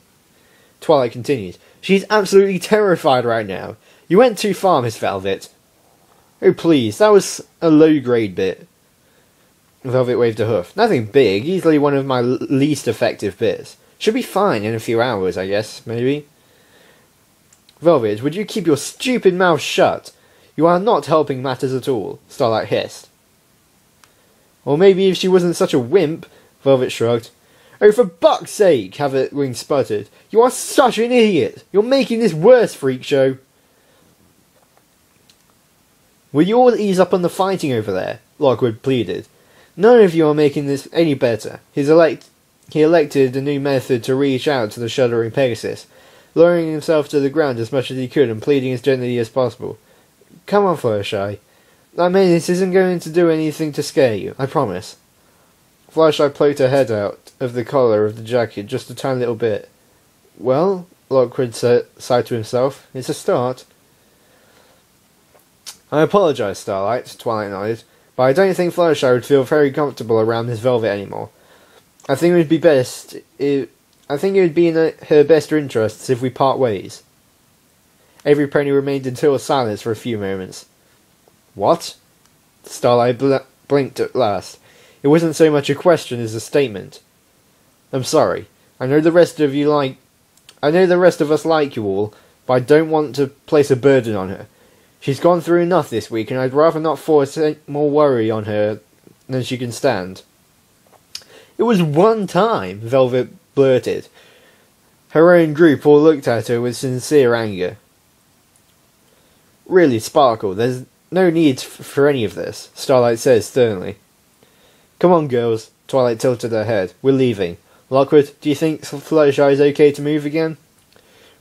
Twilight continued. She's absolutely terrified right now. You went too far, Miss Velvet. Oh, please, that was a low-grade bit. Velvet waved a hoof. Nothing big, easily one of my least effective bits. Should be fine in a few hours, I guess, maybe. Velvet, would you keep your stupid mouth shut? You are not helping matters at all, Starlight hissed. Or maybe if she wasn't such a wimp, Velvet shrugged. Oh, for buck's sake, Haverwing sputtered. You are such an idiot. You're making this worse, freak show. Will you all ease up on the fighting over there? Lockwood pleaded. None of you are making this any better. He elected a new method to reach out to the shuddering Pegasus, lowering himself to the ground as much as he could and pleading as gently as possible. Come on, Fluttershy. I mean, this isn't going to do anything to scare you, I promise. Fluttershy poked her head out of the collar of the jacket just a tiny little bit. Well, Lockwood sighed to himself, it's a start. I apologise, Starlight, Twilight nodded, but I don't think Fluttershy would feel very comfortable around Miss Velvet anymore. I think it would be in her best interests if we part ways. Avery Pony remained in total silence for a few moments. What? Starlight blinked at last. It wasn't so much a question as a statement. I'm sorry. I know the rest of us like you all, but I don't want to place a burden on her. She's gone through enough this week, and I'd rather not force any more worry on her than she can stand. It was one time, Velvet blurted. Her own group all looked at her with sincere anger. Really, Sparkle, there's no need for any of this, Starlight said sternly. Come on, girls, Twilight tilted her head. We're leaving. Lockwood, do you think Fluttershy is okay to move again?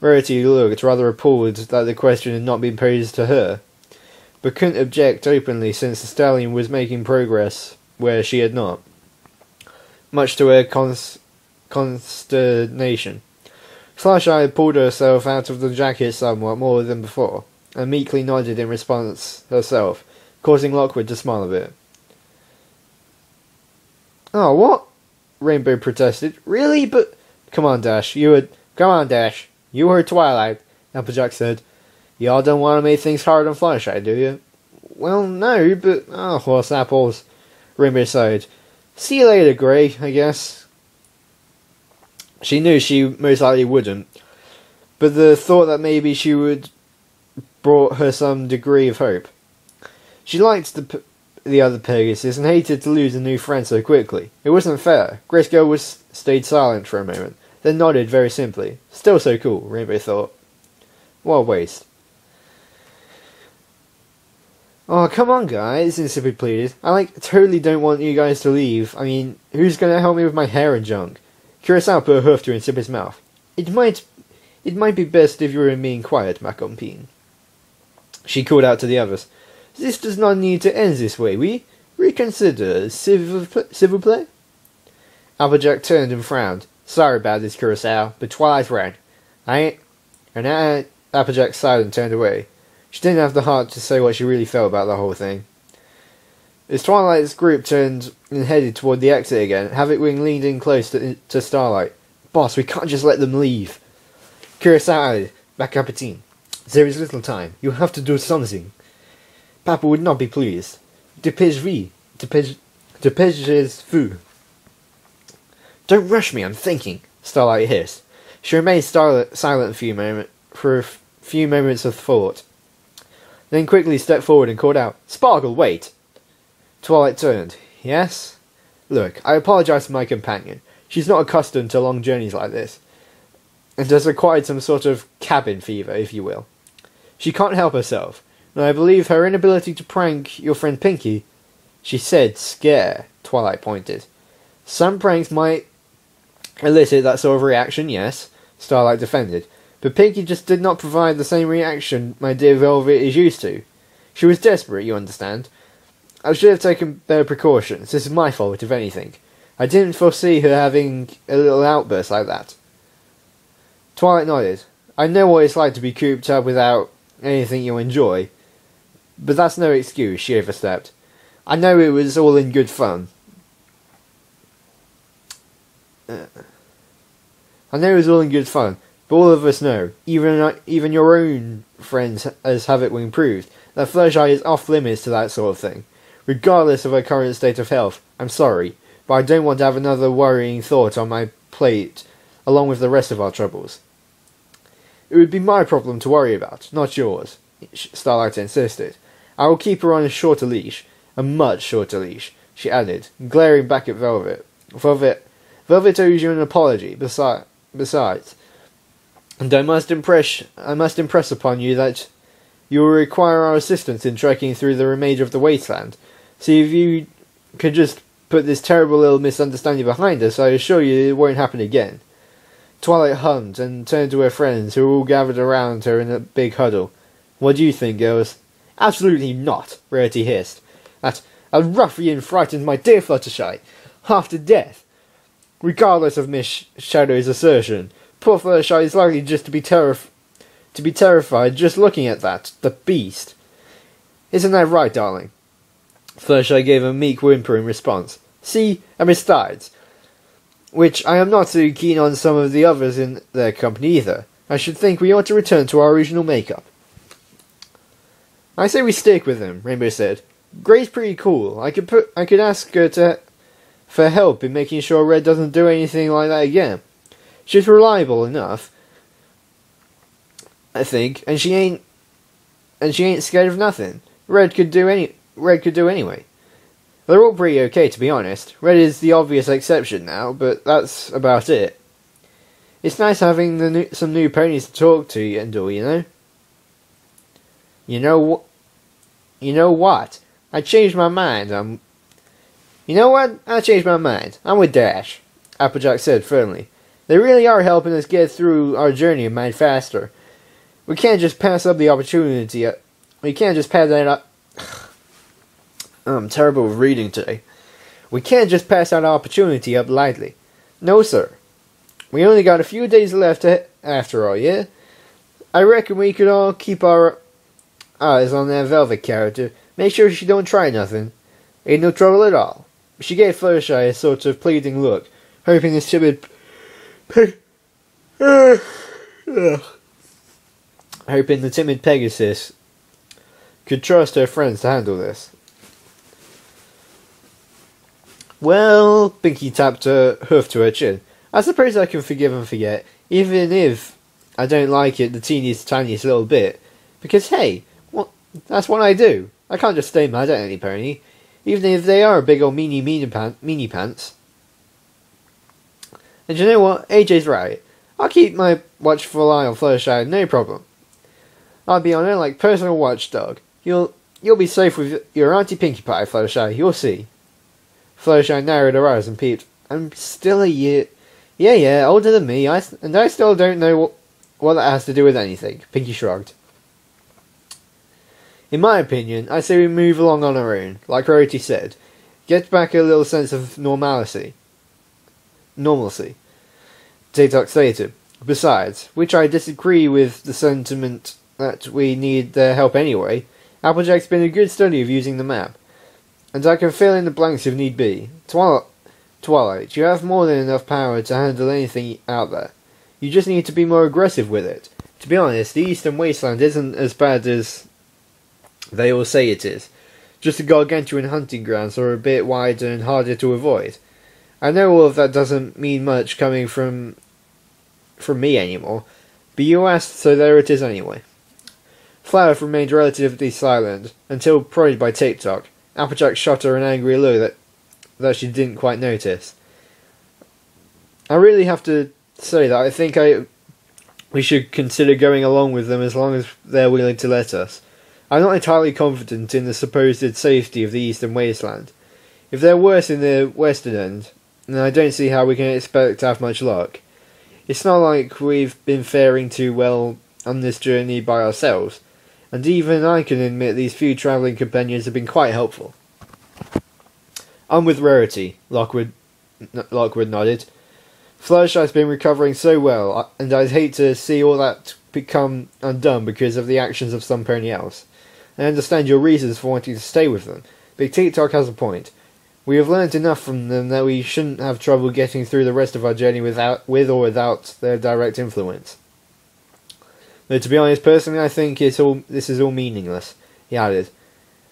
Rarity looked rather appalled that the question had not been posed to her, but couldn't object openly since the stallion was making progress where she had not, much to her consternation. Fluttershy had pulled herself out of the jacket somewhat more than before, and meekly nodded in response herself, causing Lockwood to smile a bit. Oh, what? Rainbow protested. Really? But... Come on, Dash. You heard Twilight, Applejack said. Y'all don't want to make things hard on Fluttershy, do you? Well, no, but... Oh, horse apples, Rainbow sighed. See you later, Grey, I guess. She knew she most likely wouldn't, but the thought that maybe she would brought her some degree of hope. She liked the other Pegasus and hated to lose a new friend so quickly. It wasn't fair. Grayscale stayed silent for a moment, then nodded very simply. Still so cool, Rainbow thought. What a waste. Oh, come on, guys, Insipid pleaded. I, totally don't want you guys to leave. I mean, who's gonna help me with my hair and junk? Curacao put a hoof to Insipid's mouth. It might be best if you were being quiet, ma compine. She called out to the others. This does not need to end this way. We reconsider, s'il vous plaît? Applejack turned and frowned. Sorry about this, Curacao, but Twilight's right. Applejack sighed and turned away. She didn't have the heart to say what she really felt about the whole thing. As Twilight's group turned and headed toward the exit again, Haverwing leaned in close to Starlight. Boss, we can't just let them leave. Curacao added, Ma capitaine. There is little time. You have to do something. Papa would not be pleased. Dépêche-vous. Dépêchez-vous. Don't rush me, I'm thinking, Starlight hissed. She remained silent for a few moments of thought, then quickly stepped forward and called out, Sparkle, wait! Twilight turned. Yes? Look, I apologise to my companion. She's not accustomed to long journeys like this, and has acquired some sort of cabin fever, if you will. She can't help herself, and I believe her inability to prank your friend Pinky... She said scare, Twilight pointed. Some pranks might elicit that sort of reaction, yes, Starlight defended, but Pinky just did not provide the same reaction my dear Velvet is used to. She was desperate, you understand. I should have taken better precautions. This is my fault, if anything. I didn't foresee her having a little outburst like that. Twilight nodded. I know what it's like to be cooped up without anything you enjoy, but that's no excuse, she overstepped. I know it was all in good fun. But all of us know, even your own friends as Havoc-Wing proved, that Fluttershy is off limits to that sort of thing. Regardless of her current state of health, I'm sorry, but I don't want to have another worrying thought on my plate, along with the rest of our troubles. It would be my problem to worry about, not yours, Starlight insisted. I will keep her on a shorter leash, a much shorter leash, she added, glaring back at Velvet. Velvet owes you an apology, besides, and I must impress upon you that you will require our assistance in trekking through the remainder of the wasteland. See if you could just put this terrible little misunderstanding behind us, I assure you it won't happen again. Twilight hummed and turned to her friends, who were all gathered around her in a big huddle. What do you think, girls? Absolutely not, Rarity hissed. That ruffian frightened my dear Fluttershy half to death. Regardless of Miss Shadow's assertion, poor Fluttershy is likely just to be terrified just looking at the beast. Isn't that right, darling? Fluttershy gave a meek whimper in response. See, and besides, which I am not so keen on some of the others in their company either. I should think we ought to return to our original makeup. I say we stick with him, Rainbow said. Grey's pretty cool. I could ask her for help in making sure Red doesn't do anything like that again. She's reliable enough, I think, and she ain't scared of nothing. Red could do anyway. They're all pretty okay, to be honest. Red is the obvious exception now, but that's about it. It's nice having some new ponies to talk to and all, you know? You know what? I changed my mind. You know what? I changed my mind. I'm with Dash, Applejack said firmly. They really are helping us get through our journey a mite faster. We can't just pass up the opportunity. We can't just pass that up. I'm terrible with reading today. We can't just pass that opportunity up lightly. No, sir. We only got a few days left after all, yeah? I reckon we could all keep our eyes on that Velvet character. Make sure she don't try nothing. Ain't no trouble at all. She gave Fluttershy a sort of pleading look, hoping the timid Pegasus could trust her friends to handle this. Well, Pinky tapped her hoof to her chin. I suppose I can forgive and forget, even if I don't like it the teeniest tiniest little bit. Because hey, that's what I do. I can't just stay mad at any pony, even if they are big old meanie pants. And you know what? AJ's right. I'll keep my watchful eye on Fluttershy, no problem. I'll be on her like personal watchdog. You'll be safe with your Auntie Pinkie Pie, Fluttershy. You'll see. Fluttershy narrowed her eyes and peeped. I'm still a year... Yeah, older than me, and I still don't know what that has to do with anything. Pinkie shrugged. In my opinion, I say we move along on our own, like Rarity said. Get back a little sense of normalcy. TikTok stated. Besides, which I disagree with the sentiment that we need their help anyway, Applejack's been a good study of using the map. And I can fill in the blanks if need be. Twilight, you have more than enough power to handle anything out there. You just need to be more aggressive with it. To be honest, the Eastern Wasteland isn't as bad as they all say it is. Just the gargantuan hunting grounds are a bit wider and harder to avoid. I know all of that doesn't mean much coming from me anymore, but you asked, so there it is anyway. Flower remained relatively silent, until prodded by TikTok. Applejack shot her an angry look that she didn't quite notice. I really have to say that I think we should consider going along with them as long as they're willing to let us. I'm not entirely confident in the supposed safety of the Eastern Wasteland. If they're worse in the Western End, then I don't see how we can expect to have much luck. It's not like we've been faring too well on this journey by ourselves, and even I can admit these few travelling companions have been quite helpful. I'm with Rarity, Lockwood nodded. Fluttershy's been recovering so well, and I'd hate to see all that become undone because of the actions of some pony else. I understand your reasons for wanting to stay with them, but TikTok has a point. We have learnt enough from them that we shouldn't have trouble getting through the rest of our journey with or without their direct influence. Though to be honest, personally I think this is all meaningless, he added.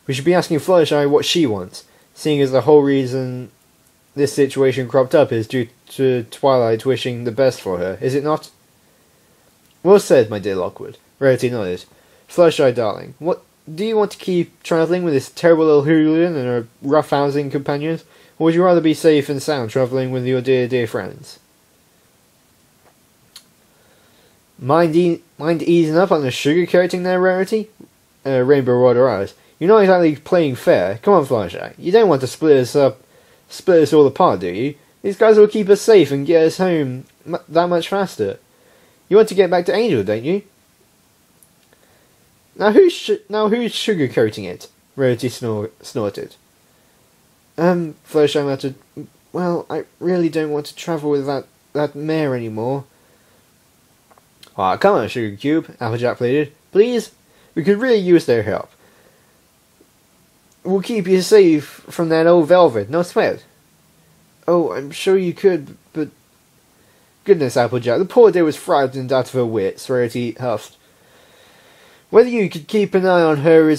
We should be asking Fluttershy what she wants, seeing as the whole reason this situation cropped up is due to Twilight wishing the best for her, is it not? Well said, my dear Lockwood, Rarity nodded. Fluttershy, darling, what do you want to keep travelling with this terrible little hooligan and her roughhousing companions, or would you rather be safe and sound travelling with your dear friends? Mind easing up on the sugarcoating there, Rarity? Rainbow rolled her eyes. You're not exactly playing fair. Come on, Fluttershy. You don't want to split us all apart, do you? These guys will keep us safe and get us home that much faster. You want to get back to Angel, don't you? Now who's sugarcoating it? Rarity snorted. Fluttershy muttered, well, I really don't want to travel with that mare anymore. Aw, come on, Sugar Cube, Applejack pleaded. Please? We could really use their help. We'll keep you safe from that old Velvet, no sweat. Oh, I'm sure you could, but... Goodness, Applejack, the poor dear was frightened out of her wits, Rarity huffed. Whether you could keep an eye on her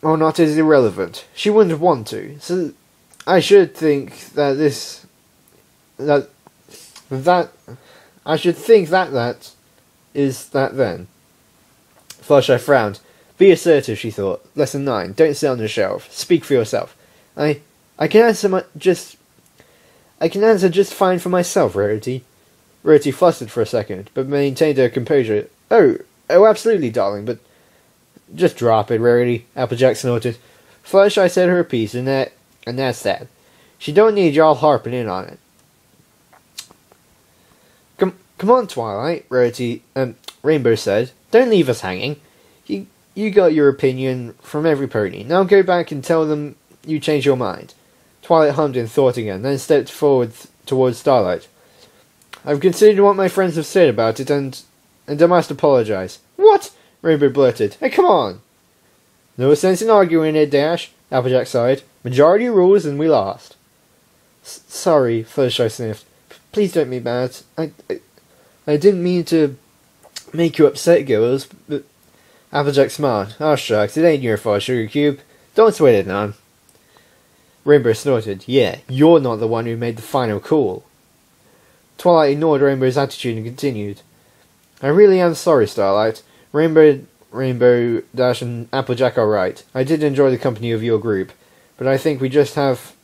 or not is irrelevant. She wouldn't want to, so I should think that is that then. Fluttershy frowned. Be assertive, she thought. Lesson 9. Don't sit on the shelf. Speak for yourself. I can answer just fine for myself, Rarity. Rarity flustered for a second, but maintained her composure. Oh, absolutely, darling, but... Just drop it, Rarity, Applejack snorted. Fluttershy said her piece, and that's that. She don't need y'all harping in on it. Come on, Twilight, Rainbow said. Don't leave us hanging. You got your opinion from every pony. Now go back and tell them you changed your mind. Twilight hummed in thought again, then stepped forward towards Starlight. I've considered what my friends have said about it, and I must apologize. What? Rainbow blurted. Hey, come on! No sense in arguing it, Dash, Applejack sighed. Majority rules, and we lost. Sorry, Fluttershy sniffed. Please don't be bad. I didn't mean to make you upset, girls, but... Applejack smiled. Oh, shucks, it ain't your fault, Sugar Cube. Don't sweat it none. Rainbow snorted. Yeah, you're not the one who made the final call. Twilight ignored Rainbow's attitude and continued. I really am sorry, Starlight. Rainbow, Dash, and Applejack are right. I did enjoy the company of your group, but I think we just have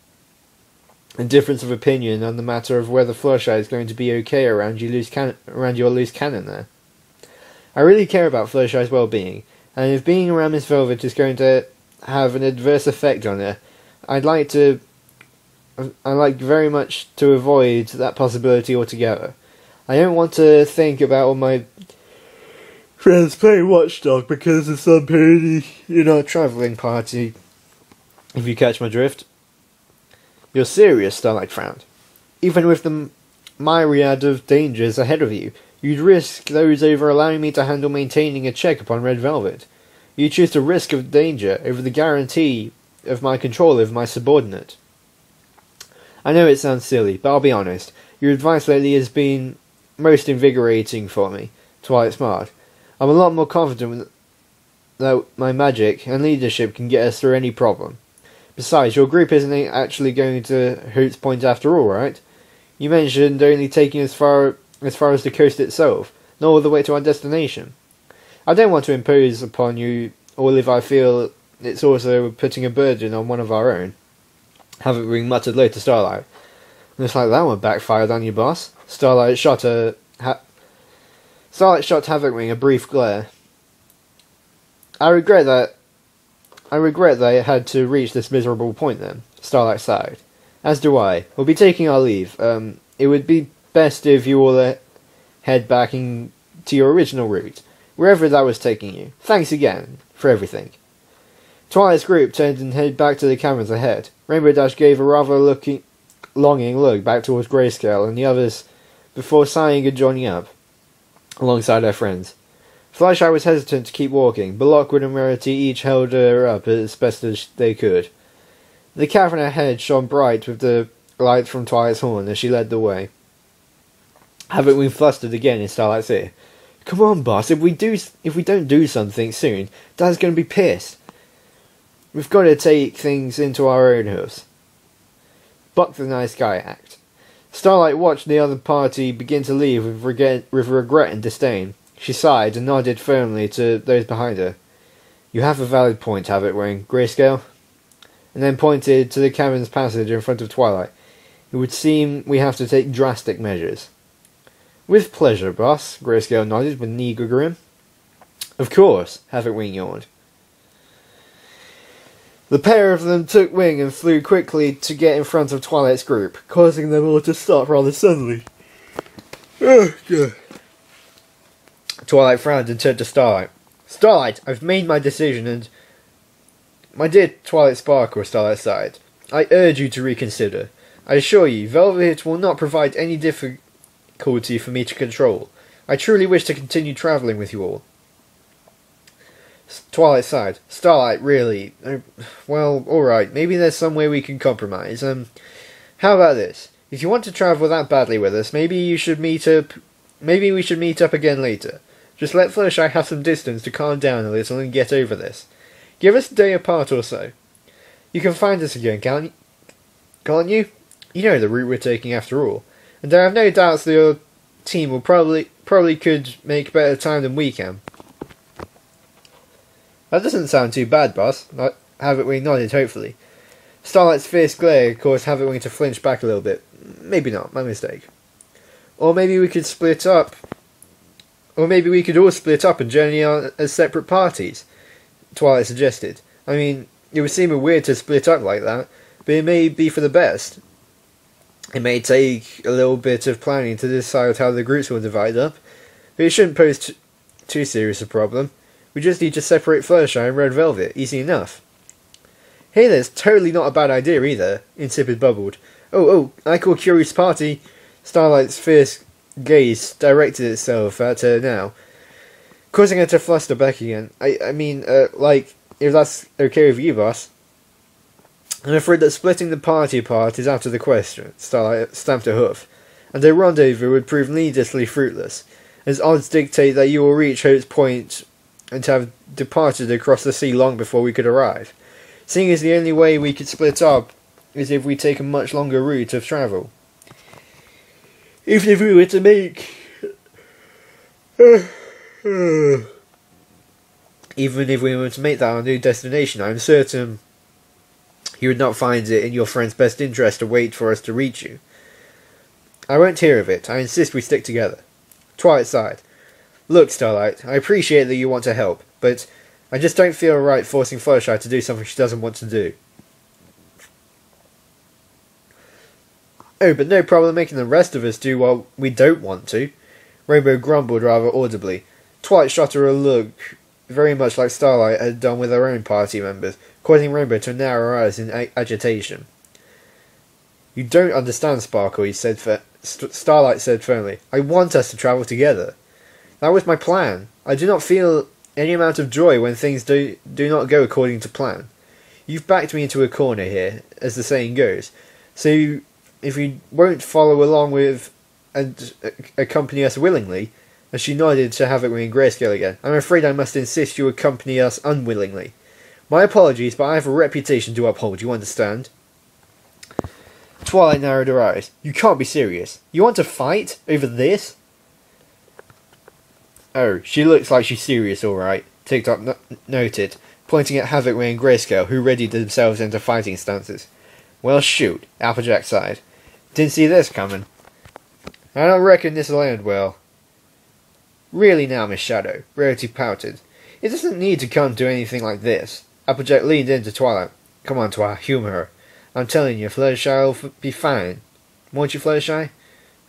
a difference of opinion on the matter of whether Fluttershy is going to be okay around your loose cannon there. I really care about Fluttershy's well-being, and if being around Miss Velvet is going to have an adverse effect on her, I'd like very much to avoid that possibility altogether. I don't want to think about all my friends playing watchdog because of some pony in our travelling party, if you catch my drift. You're serious, Starlight frowned. Even with the myriad of dangers ahead of you, you'd risk those over allowing me to handle maintaining a check upon Red Velvet. You choose the risk of danger over the guarantee of my control over my subordinate. I know it sounds silly, but I'll be honest. Your advice lately has been most invigorating for me. Twilight smiled. I'm a lot more confident that my magic and leadership can get us through any problem. Besides, your group isn't actually going to Hoots Point after all, right? You mentioned only taking as far as the coast itself, not all the way to our destination. I don't want to impose upon you, or if I feel it's also putting a burden on one of our own. Havoc muttered low to Starlight. Looks like that one backfired on you, boss. Starlight shot Havocwing a brief glare. I regret that it had to reach this miserable point then, Starlight sighed. As do I. We'll be taking our leave. It would be best if you all head back to your original route, wherever that was taking you. Thanks again for everything. Twilight's group turned and headed back to the caverns ahead. Rainbow Dash gave a rather longing look back towards Grayscale and the others before sighing and joining up, alongside her friends. Fluttershy was hesitant to keep walking, but Lockwood and Rarity each held her up as best as they could. The cavern ahead shone bright with the light from Twilight's horn as she led the way. Havocwing flustered again in Starlight's ear. Come on, boss. If we don't do something soon, Dad's gonna be pissed. We've got to take things into our own hands. Buck the nice guy act. Starlight watched the other party begin to leave with regret and disdain. She sighed and nodded firmly to those behind her. You have a valid point, Habitwing, Grayscale. And then pointed to the cabin's passage in front of Twilight. It would seem we have to take drastic measures. With pleasure, boss, Grayscale nodded with an eager grin. Of course, Habitwing yawned. The pair of them took wing and flew quickly to get in front of Twilight's group, causing them all to stop rather suddenly. Oh, God. Twilight frowned and turned to Starlight. Starlight, I've made my decision and... My dear Twilight Sparkle, Starlight sighed. I urge you to reconsider. I assure you, Velvet will not provide any difficulty for me to control. I truly wish to continue travelling with you all. Twilight sighed. Starlight, really? Well, alright, maybe there's some way we can compromise. How about this? If you want to travel that badly with us, maybe we should meet up again later. Just let Fluttershy have some distance to calm down a little and get over this. Give us a day apart or so. You can find us again, can't you? You know the route we're taking after all. And I have no doubts that your team will probably could make better time than we can. That doesn't sound too bad, boss. Habitwing nodded hopefully. Starlight's fierce glare caused Habitwing to flinch back a little bit. Maybe not, my mistake. Or maybe we could split up. Or maybe we could all split up and journey on as separate parties, Twilight suggested. I mean, it would seem weird to split up like that, but it may be for the best. It may take a little bit of planning to decide how the groups will divide up, but it shouldn't pose too serious a problem. We just need to separate Fluttershy and Red Velvet, easy enough. Hey, that's totally not a bad idea either, Insipid bubbled. Oh, I call Curious Party. Starlight's fierce gaze directed itself at her now, causing her to fluster back again. I mean, if that's okay with you, boss. I'm afraid that splitting the party apart is out of the question, Starlight stamped her hoof, and a rendezvous would prove needlessly fruitless, as odds dictate that you will reach Hope's Point and have departed across the sea long before we could arrive, seeing as the only way we could split up is if we take a much longer route of travel. Even if we were to make... Even if we were to make that our new destination, I am certain you would not find it in your friend's best interest to wait for us to reach you. I won't hear of it. I insist we stick together. Twilight sighed. Look, Starlight, I appreciate that you want to help, but I just don't feel right forcing Fluttershy to do something she doesn't want to do. Oh, but no problem making the rest of us do what we don't want to. Rainbow grumbled rather audibly. Twilight shot her a look very much like Starlight had done with her own party members, causing Rainbow to narrow her eyes in agitation. You don't understand, Sparkle, Starlight said firmly. I want us to travel together. That was my plan. I do not feel any amount of joy when things do not go according to plan. You've backed me into a corner here, as the saying goes. So if you won't follow along with and accompany us willingly, as she nodded to Habitwing and Grayscale again, I'm afraid I must insist you accompany us unwillingly. My apologies, but I have a reputation to uphold, you understand? Twilight narrowed her eyes. You can't be serious. You want to fight over this? Oh, she looks like she's serious, alright, TikTok noted, pointing at Habitwing and Grayscale, who readied themselves into fighting stances. Well, shoot, Applejack sighed. Didn't see this coming. I don't reckon this'll end well. Really now, Miss Shadow, Rarity pouted. It doesn't need to come to anything like this. Applejack leaned into Twilight. Come on, Twilight, humour her. I'm telling you, Fluttershy will be fine. Won't you, Fluttershy?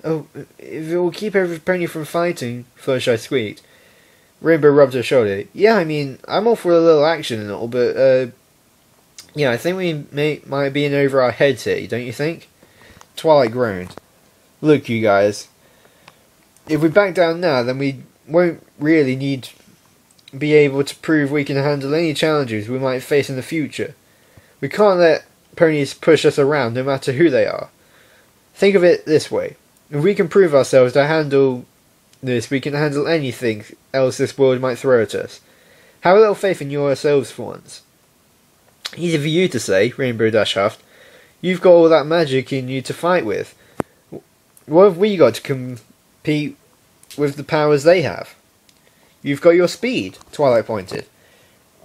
Oh, if it will keep every pony from fighting, Fluttershy squeaked. Rainbow rubbed her shoulder. Yeah, I mean, I'm all for a little action and all, but, yeah, I think we might be in over our heads here, don't you think? Twilight groaned. Look, you guys, if we back down now, then we won't really be able to prove we can handle any challenges we might face in the future. We can't let ponies push us around no matter who they are. Think of it this way. If we can prove ourselves to handle this, we can handle anything else this world might throw at us. Have a little faith in yourselves for once. Easy for you to say, Rainbow Dash huffed. You've got all that magic in you to fight with. What have we got to compete with the powers they have? You've got your speed, Twilight pointed.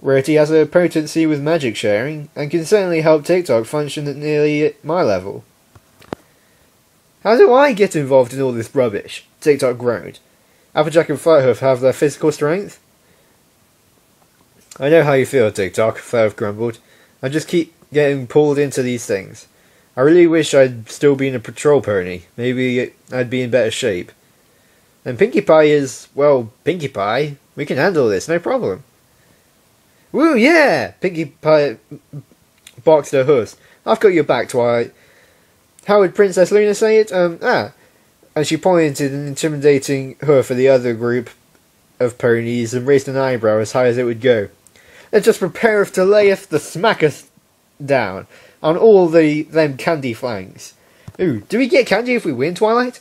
Rarity has a potency with magic sharing, and can certainly help TikTok function at nearly my level. How do I get involved in all this rubbish? TikTok groaned. Applejack and Fluthoof have their physical strength? I know how you feel, TikTok, Fluthoof grumbled. I just keep getting pulled into these things. I really wish I'd still been a patrol pony. Maybe I'd be in better shape. And Pinkie Pie is, well, Pinkie Pie. We can handle this, no problem. Woo, yeah! Pinkie Pie boxed her hoofs. I've got your back, Twilight. How would Princess Luna say it? And she pointed an intimidating hoof at the other group of ponies and raised an eyebrow as high as it would go. Let's just prepareth to layeth the smacketh down on all them candy flanks. Ooh, do we get candy if we win, Twilight?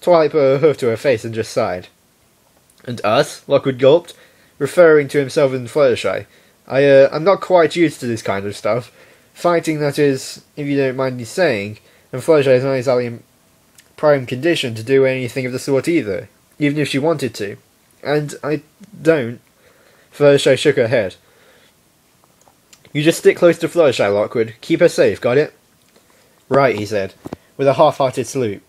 Twilight put her hoof to her face and just sighed. And us? Lockwood gulped, referring to himself and Fluttershy. I'm not quite used to this kind of stuff. Fighting, that is, if you don't mind me saying, and Fluttershy is not exactly in prime condition to do anything of the sort either, even if she wanted to. And I don't. Fluttershy shook her head. You just stick close to Fluttershy, Lockwood. Keep her safe, got it? Right, he said, with a half-hearted salute.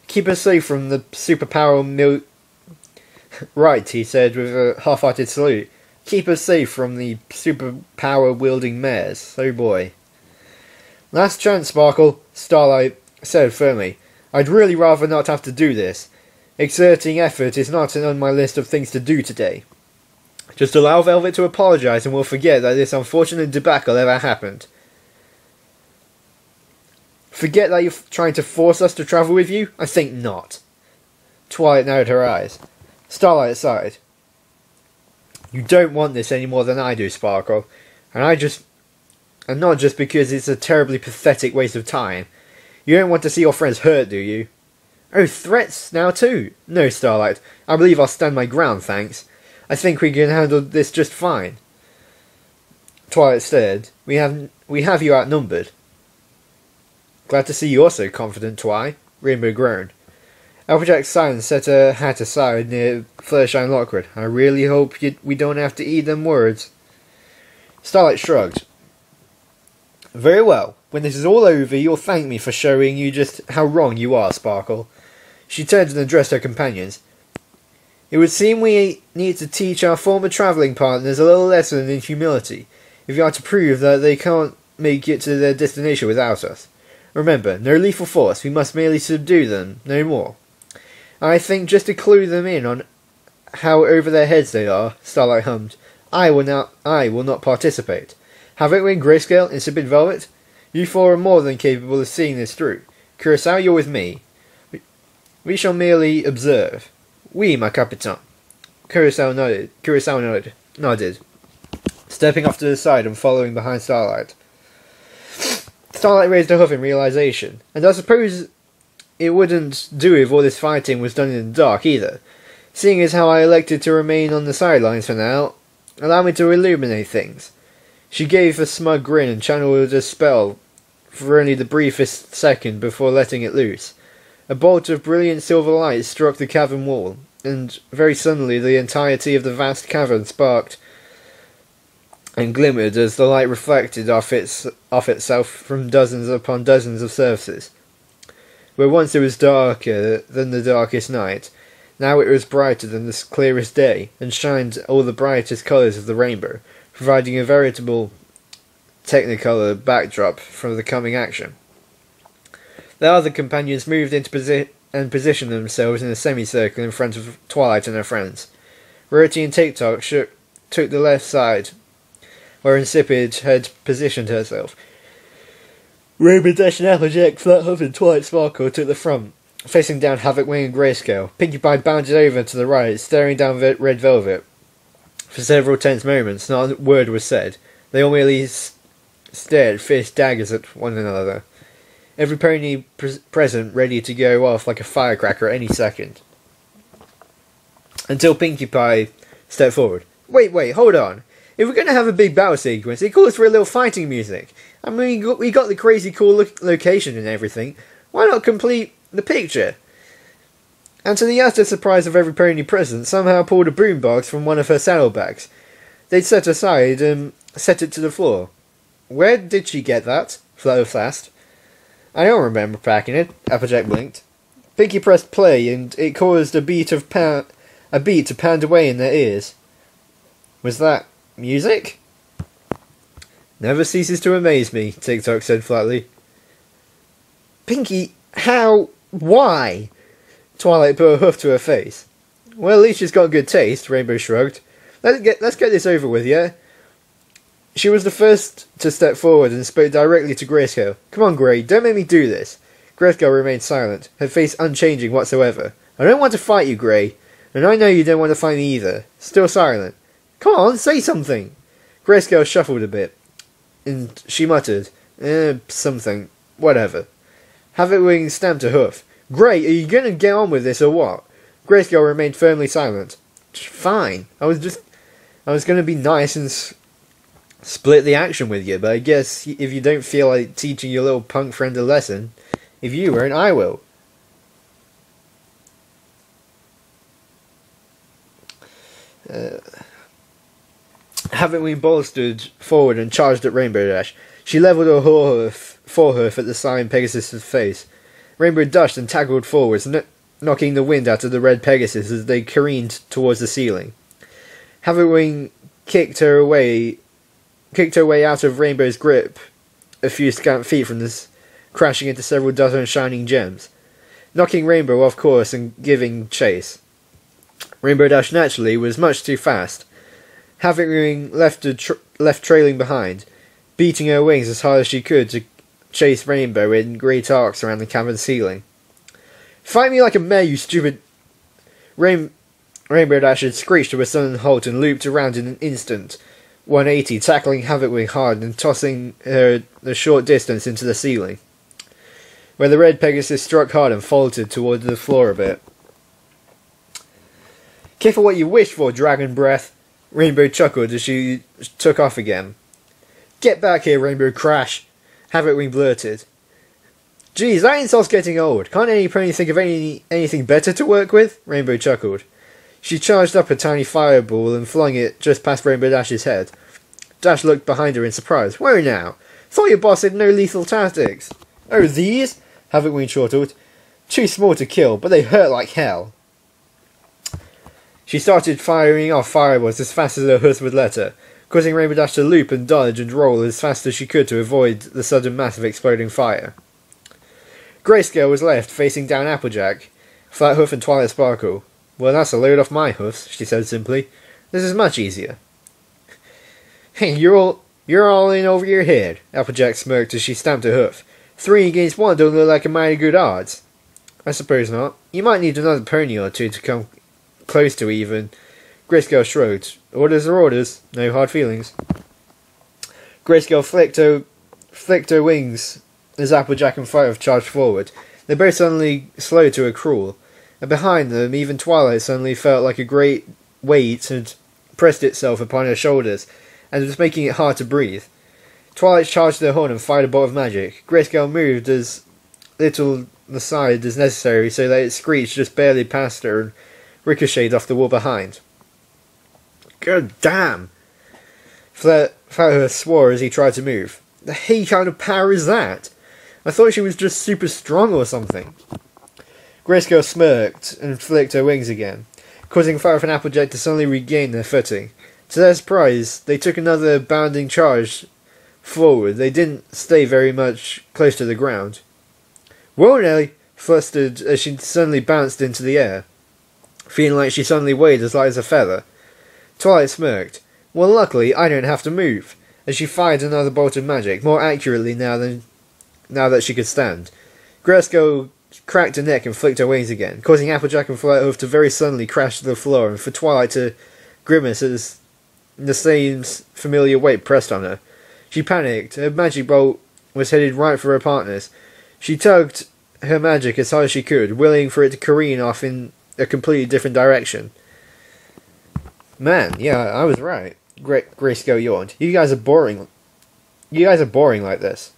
Keep her safe from the superpower Right, he said, with a half-hearted salute. Keep her safe from the superpower-wielding mares. Oh boy. Last chance, Sparkle, Starlight said firmly. I'd really rather not have to do this. Exerting effort is not on my list of things to do today. Just allow Velvet to apologise and we'll forget that this unfortunate debacle ever happened. Forget that you're trying to force us to travel with you? I think not. Twilight narrowed her eyes. Starlight sighed. You don't want this any more than I do, Sparkle. And not just because it's a terribly pathetic waste of time. You don't want to see your friends hurt, do you? Oh, threats now too? No, Starlight. I believe I'll stand my ground, thanks. I think we can handle this just fine. Twilight stared. We have you outnumbered. Glad to see you're so confident, Twi. Rainbow groaned. Applejack's silence set her hat aside near Fluttershy and Lockwood. I really hope we don't have to eat them words. Starlight shrugged. Very well. When this is all over, you'll thank me for showing you just how wrong you are, Sparkle. She turned and addressed her companions. It would seem we need to teach our former travelling partners a little lesson in humility, if you are to prove that they can't make it to their destination without us. Remember, no lethal force, we must merely subdue them, no more. I think just to clue them in on how over their heads they are, Starlight hummed, I will not participate. Have it win Grayscale, Insipid Velvet? You four are more than capable of seeing this through. Curacao, you're with me. We shall merely observe. Oui, ma capitan. Curacao nodded, stepping off to the side and following behind Starlight. Starlight raised her hoof in realization, and I suppose it wouldn't do if all this fighting was done in the dark either. Seeing as how I elected to remain on the sidelines for now, allow me to illuminate things. She gave a smug grin and channeled a spell for only the briefest second before letting it loose. A bolt of brilliant silver light struck the cavern wall, and very suddenly the entirety of the vast cavern sparked and glimmered as the light reflected off itself from dozens upon dozens of surfaces. Where once it was darker than the darkest night, now it was brighter than the clearest day, and shined all the brightest colours of the rainbow, providing a veritable technicolor backdrop for the coming action. The other companions moved into positioned themselves in a semicircle in front of Twilight and her friends. Rarity and TikTok took the left side, where Insipid had positioned herself. Rainbow Dash and Applejack, Fluthoof and Twilight Sparkle took the front, facing down Havoc Wing and Grayscale. Pinkie Pie bounded over to the right, staring down Red Velvet. For several tense moments, not a word was said. They all merely stared fierce daggers at one another. Every pony present ready to go off like a firecracker at any second. until Pinkie Pie stepped forward. Wait, hold on. If we're going to have a big battle sequence, it calls for a little fighting music. I mean, we got the crazy cool location and everything. Why not complete the picture? And to the utter surprise of every pony present, somehow pulled a boombox from one of her saddlebags. They'd set aside and set it to the floor. Where did she get that? Flutter asked. I don't remember packing it, Applejack blinked. Pinkie pressed play, and it caused a beat to pound away in their ears. Was that music? Never ceases to amaze me, TikTok said flatly. Pinkie, how? Why? Twilight put a hoof to her face. Well, at least she's got good taste, Rainbow shrugged. Let's get this over with, yeah? She was the first to step forward and spoke directly to Grayscale. Come on, Grey, don't make me do this. Grayscale remained silent, her face unchanging whatsoever. I don't want to fight you, Grey, and I know you don't want to fight me either. Still silent. Come on, say something. Grayscale shuffled a bit, and she muttered, something, whatever. Havitwing stamped a hoof. Grey, are you going to get on with this or what? Grayscale remained firmly silent. Fine. I was going to be nice and split the action with you, but I guess if you don't feel like teaching your little punk friend a lesson, if you won't, I will. Havitwing bolstered forward and charged at Rainbow Dash. She levelled her forehoof at the Cyan Pegasus' face. Rainbow dashed and tackled forwards, knocking the wind out of the red Pegasus as they careened towards the ceiling. Havitwing kicked her way out of Rainbow's grip a few scant feet from this, crashing into several dozen shining gems, knocking Rainbow off course and giving chase. Rainbow Dash naturally was much too fast. Havitwing left trailing behind, beating her wings as hard as she could to chase Rainbow in great arcs around the cavern ceiling. Fight me like a mare, you stupid... Rainbow Dash had screeched to a sudden halt and looped around in an instant, 180, tackling Havitwing hard and tossing her the short distance into the ceiling, where the red Pegasus struck hard and faltered towards the floor a bit. Careful what you wish for, Dragon Breath! Rainbow chuckled as she took off again. Get back here, Rainbow Crash! Havitwing blurted. Geez, that insult's getting old. Can't any pony think of anything better to work with? Rainbow chuckled. She charged up a tiny fireball and flung it just past Rainbow Dash's head. Dash looked behind her in surprise. Whoa now! Thought your boss had no lethal tactics. Oh, these? Havitwing chortled. Too small to kill, but they hurt like hell. She started firing off fireballs as fast as her hooves would let her, causing Rainbow Dash to loop and dodge and roll as fast as she could to avoid the sudden mass of exploding fire. Grayscale was left, facing down Applejack, Flathoof and Twilight Sparkle. Well, that's a load off my hoofs, she said simply. This is much easier. Hey, you're all in over your head, Applejack smirked as she stamped her hoof. 3 against 1 don't look like a mighty good odds. I suppose not. You might need another pony or two to come close to even. Grayscale shrugged. Orders are orders. No hard feelings. Grayscale flicked her wings as Applejack and Flathoof charged forward. They both suddenly slowed to a crawl, and behind them even Twilight suddenly felt like a great weight had pressed itself upon her shoulders, and was making it hard to breathe. Twilight charged her horn and fired a bolt of magic. Grayscale moved as little aside as necessary so that it screeched just barely past her and ricocheted off the wall behind. God damn! Flathoof swore as he tried to move. The hell kind of power is that? I thought she was just super strong or something. Grayscale smirked and flicked her wings again, causing Flathoof and Applejack to suddenly regain their footing. To their surprise, they took another bounding charge forward. They didn't stay very much close to the ground. Whoa, Nelly! Flustered as she suddenly bounced into the air, feeling like she suddenly weighed as light as a feather. Twilight smirked. Well, luckily, I don't have to move, as she fired another bolt of magic, more accurately now that she could stand. Grayscale cracked her neck and flicked her wings again, causing Applejack and Flathoof to very suddenly crash to the floor, and for Twilight to grimace as the same familiar weight pressed on her. She panicked. Her magic bolt was headed right for her partners. She tugged her magic as hard as she could, willing for it to careen off in a completely different direction. Man, yeah, I was right. Grayscale yawned. You guys are boring. You guys are boring like this.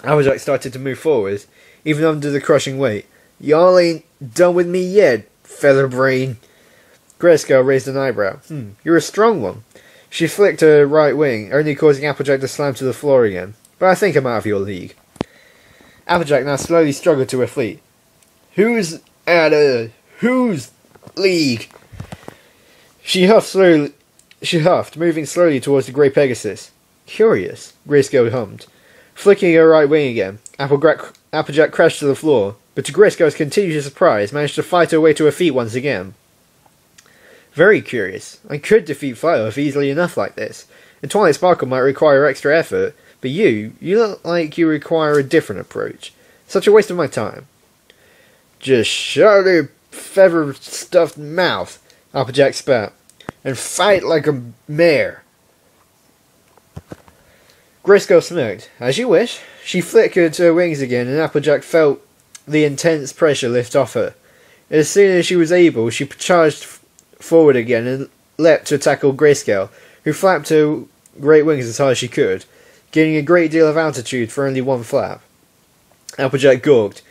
Applejack started to move forward, even under the crushing weight. Y'all ain't done with me yet, Featherbrain. Grayscale raised an eyebrow. You're a strong one. She flicked her right wing, only causing Applejack to slam to the floor again. But I think I'm out of your league. Applejack now slowly struggled to her feet. Whose league? She huffed, moving slowly towards the grey Pegasus. Curious, Grayscale hummed. Flicking her right wing again, Applejack crashed to the floor, but to Grayscale's continued surprise, managed to fight her way to her feet once again. Very curious. I could defeat Fire easily enough like this, and Twilight Sparkle might require extra effort, but you look like you require a different approach. Such a waste of my time. Just shut your feather-stuffed mouth, Applejack spat, and fight like a mare. Grayscale smirked. As you wish. She flickered her wings again, and Applejack felt the intense pressure lift off her. As soon as she was able, she charged forward again and leapt to tackle Grayscale, who flapped her great wings as hard as she could, gaining a great deal of altitude for only one flap. Applejack gawked.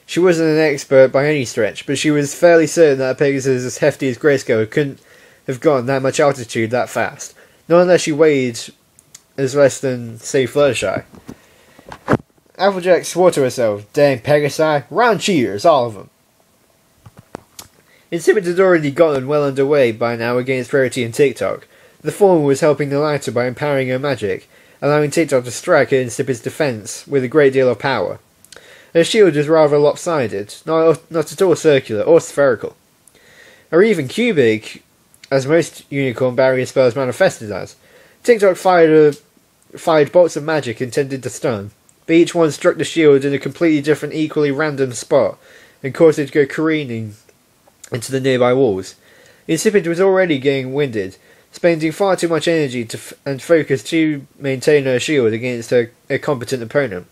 She wasn't an expert by any stretch, but she was fairly certain that a Pegasus as hefty as Grayscale couldn't have gotten that much altitude that fast, not unless she weighed as less than, say, Fluttershy. Applejack swore to herself, dang Pegasi, round cheers, all of them. Insipid had already gotten well underway by now against Rarity and TikTok. The former was helping the latter by empowering her magic, allowing TikTok to strike at Insipid's defense with a great deal of power. Her shield was rather lopsided, not at all circular or spherical, or even cubic, as most unicorn barrier spells manifested as. TikTok fired bolts of magic intended to stun, but each one struck the shield in a completely different, equally random spot, and caused it to go careening into the nearby walls. Insipid was already getting winded, spending far too much energy and focus to maintain her shield against a competent opponent.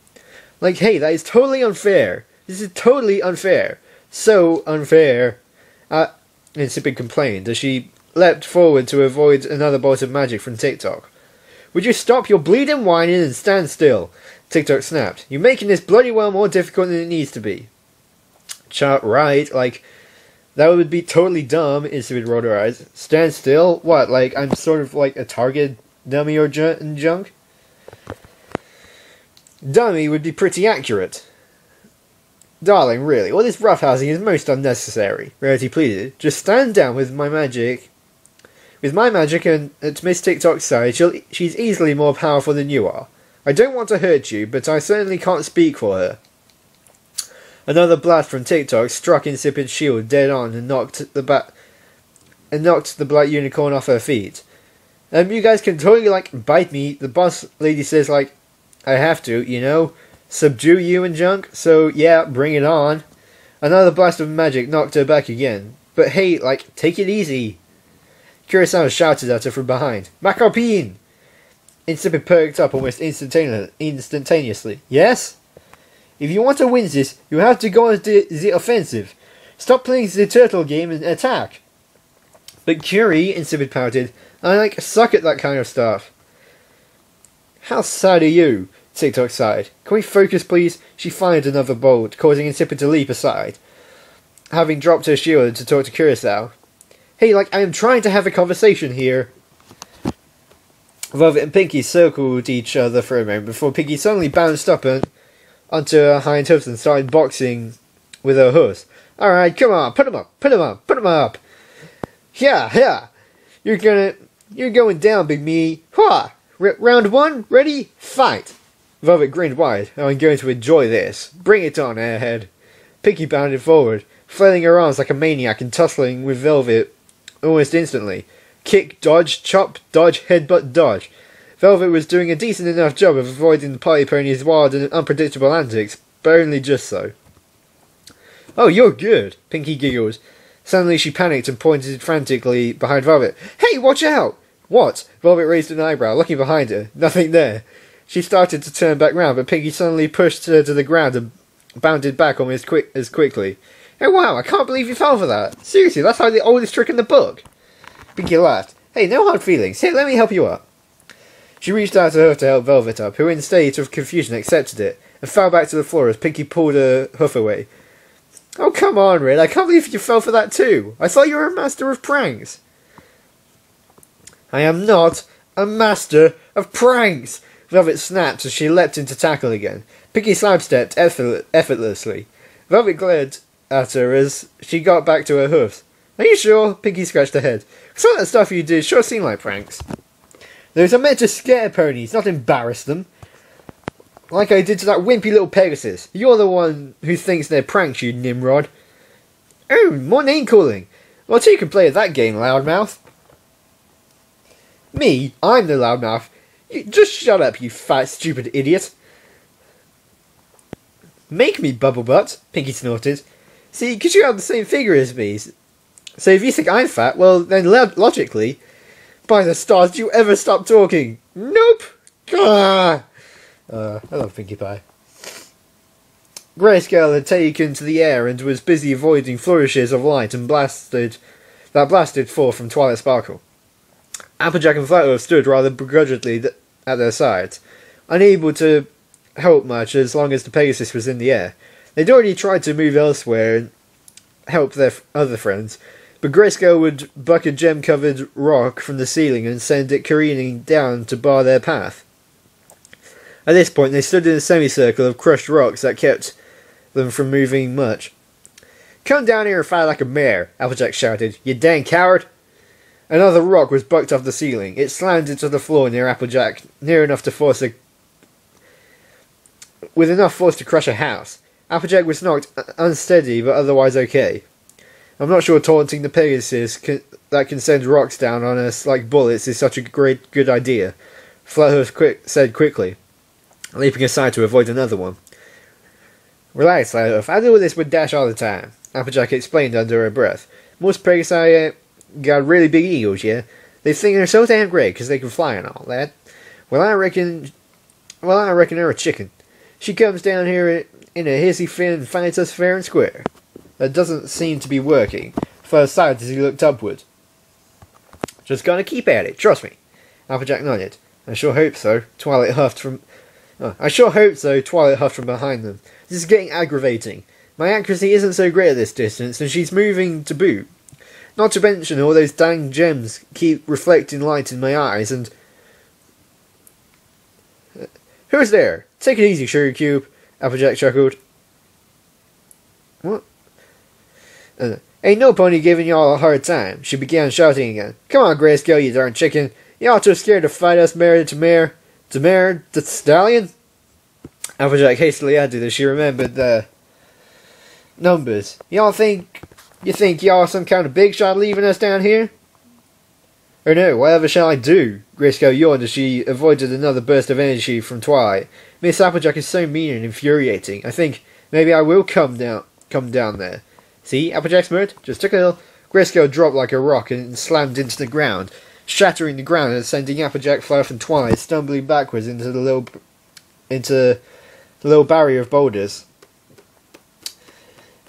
Like, hey, that is totally unfair. This is totally unfair. So unfair. Insipid complained as she leapt forward to avoid another bolt of magic from TikTok. Would you stop your bleeding whining and stand still? TikTok snapped. You're making this bloody well more difficult than it needs to be. Right, like, that would be totally dumb, Insipid rolled her eyes. Stand still? What, like, I'm sort of like a target dummy or junk? Dummy would be pretty accurate. Darling, really, all this roughhousing is most unnecessary, Rarity pleaded. Just stand down with my magic. With my magic and at Miss TikTok's side, she's easily more powerful than you are. I don't want to hurt you, but I certainly can't speak for her. Another blast from TikTok struck Insipid's shield dead on and knocked the black unicorn off her feet. You guys can totally, like, bite me. The boss lady says, like, I have to, you know, subdue you and junk, so yeah, bring it on. Another blast of magic knocked her back again. But hey, like, take it easy. Curacao shouted at her from behind. Macalpine! Insipid perked up almost instantaneously. Yes? If you want to win this, you have to go on the offensive. Stop playing the turtle game and attack. But Curie, Insipid pouted, I like suck at that kind of stuff. How sad are you? TikTok sighed. Can we focus, please? She fired another bolt, causing Insipid to leap aside, having dropped her shield to talk to Curacao. Hey, like, I am trying to have a conversation here. Velvet and Pinky circled each other for a moment before Pinky suddenly bounced up onto her hind hooves and started boxing with her hooves. Alright, come on, put him up. Yeah. You're going down, Big Me. Hua! Round one, ready, fight! Velvet grinned wide. Oh, I'm going to enjoy this. Bring it on, airhead. Pinky bounded forward, flailing her arms like a maniac and tussling with Velvet almost instantly. Kick, dodge, chop, dodge, headbutt, dodge. Velvet was doing a decent enough job of avoiding the party pony's wild and unpredictable antics, but only just so. Oh, you're good, Pinky giggled. Suddenly she panicked and pointed frantically behind Velvet. Hey, watch out! What? Velvet raised an eyebrow, looking behind her. Nothing there. She started to turn back round, but Pinky suddenly pushed her to the ground and bounded back almost as quickly. Oh wow, I can't believe you fell for that. Seriously, that's like the oldest trick in the book. Pinky laughed. Hey, no hard feelings. Here, let me help you up. She reached out to her to help Velvet up, who in a state of confusion accepted it, and fell back to the floor as Pinky pulled her hoof away. Oh, come on, Red. I can't believe you fell for that too. I thought you were a master of pranks. I am not a master of pranks. Velvet snapped as she leapt into tackle again. Pinky sidestepped effortlessly. Velvet glared at her as she got back to her hoofs. Are you sure? Pinky scratched her head. Some of that stuff you did sure seemed like pranks. Those are meant to scare ponies, not embarrass them. Like I did to that wimpy little Pegasus. You're the one who thinks they're pranks, you Nimrod. Oh, more name calling. Well, you can play at that game, loudmouth. Me? I'm the loudmouth. You just shut up, you fat, stupid idiot. Make me, Bubblebutt, Pinky snorted. See, because you have the same figure as me. So if you think I'm fat, well, then logically, by the stars, do you ever stop talking? Nope. Ah. I love Pinkie Pie. Grayscale had taken to the air and was busy avoiding flourishes of light and blasted forth from Twilight Sparkle. Applejack and Fluttershy stood rather begrudgingly at their sides, unable to help much as long as the Pegasus was in the air. They'd already tried to move elsewhere and help their other friends, but Grayscale would buck a gem-covered rock from the ceiling and send it careening down to bar their path. At this point, they stood in a semicircle of crushed rocks that kept them from moving much. Come down here and fight like a mare, Applejack shouted. You dang coward! Another rock was bucked off the ceiling. It slammed into the floor near Applejack, near enough to with enough force to crush a house. Applejack was knocked unsteady, but otherwise okay. I'm not sure taunting the Pegasus that can send rocks down on us like bullets is such a good idea, Fluttershy said quickly, leaping aside to avoid another one. Relax, Fluttershy. I do this with Dash all the time, Applejack explained under her breath. Most Pegasi got really big egos, yeah? They think they're so damn great because they can fly and all that. Well, I reckon they're a chicken. She comes down here in a hissy fit and fights us fair and square. That doesn't seem to be working. Fluttershy sighed as he looked upward. Just gonna keep at it, trust me. Applejack nodded. I sure hope so. Twilight huffed from behind them. This is getting aggravating. My accuracy isn't so great at this distance, and she's moving to boot. Not to mention all those dang gems keep reflecting light in my eyes, and... Who's there? Take it easy, Sugar Cube, Applejack chuckled. What? Ain't no pony giving y'all a hard time, she began shouting again. Come on, Grayscale, you darn chicken. Y'all too scared to fight us, mare to mare the stallion? Applejack hastily added as she remembered the numbers. You think y'all some kind of big shot leaving us down here? Or no, whatever shall I do? Grayscale yawned as she avoided another burst of energy from Twilight. Miss Applejack is so mean and infuriating. I think maybe I will come down there. See, Applejack smirked. Just took a hill. Grayscale dropped like a rock and slammed into the ground, shattering the ground and sending Applejack, Fluttershy, and Twilight stumbling backwards into the little barrier of boulders.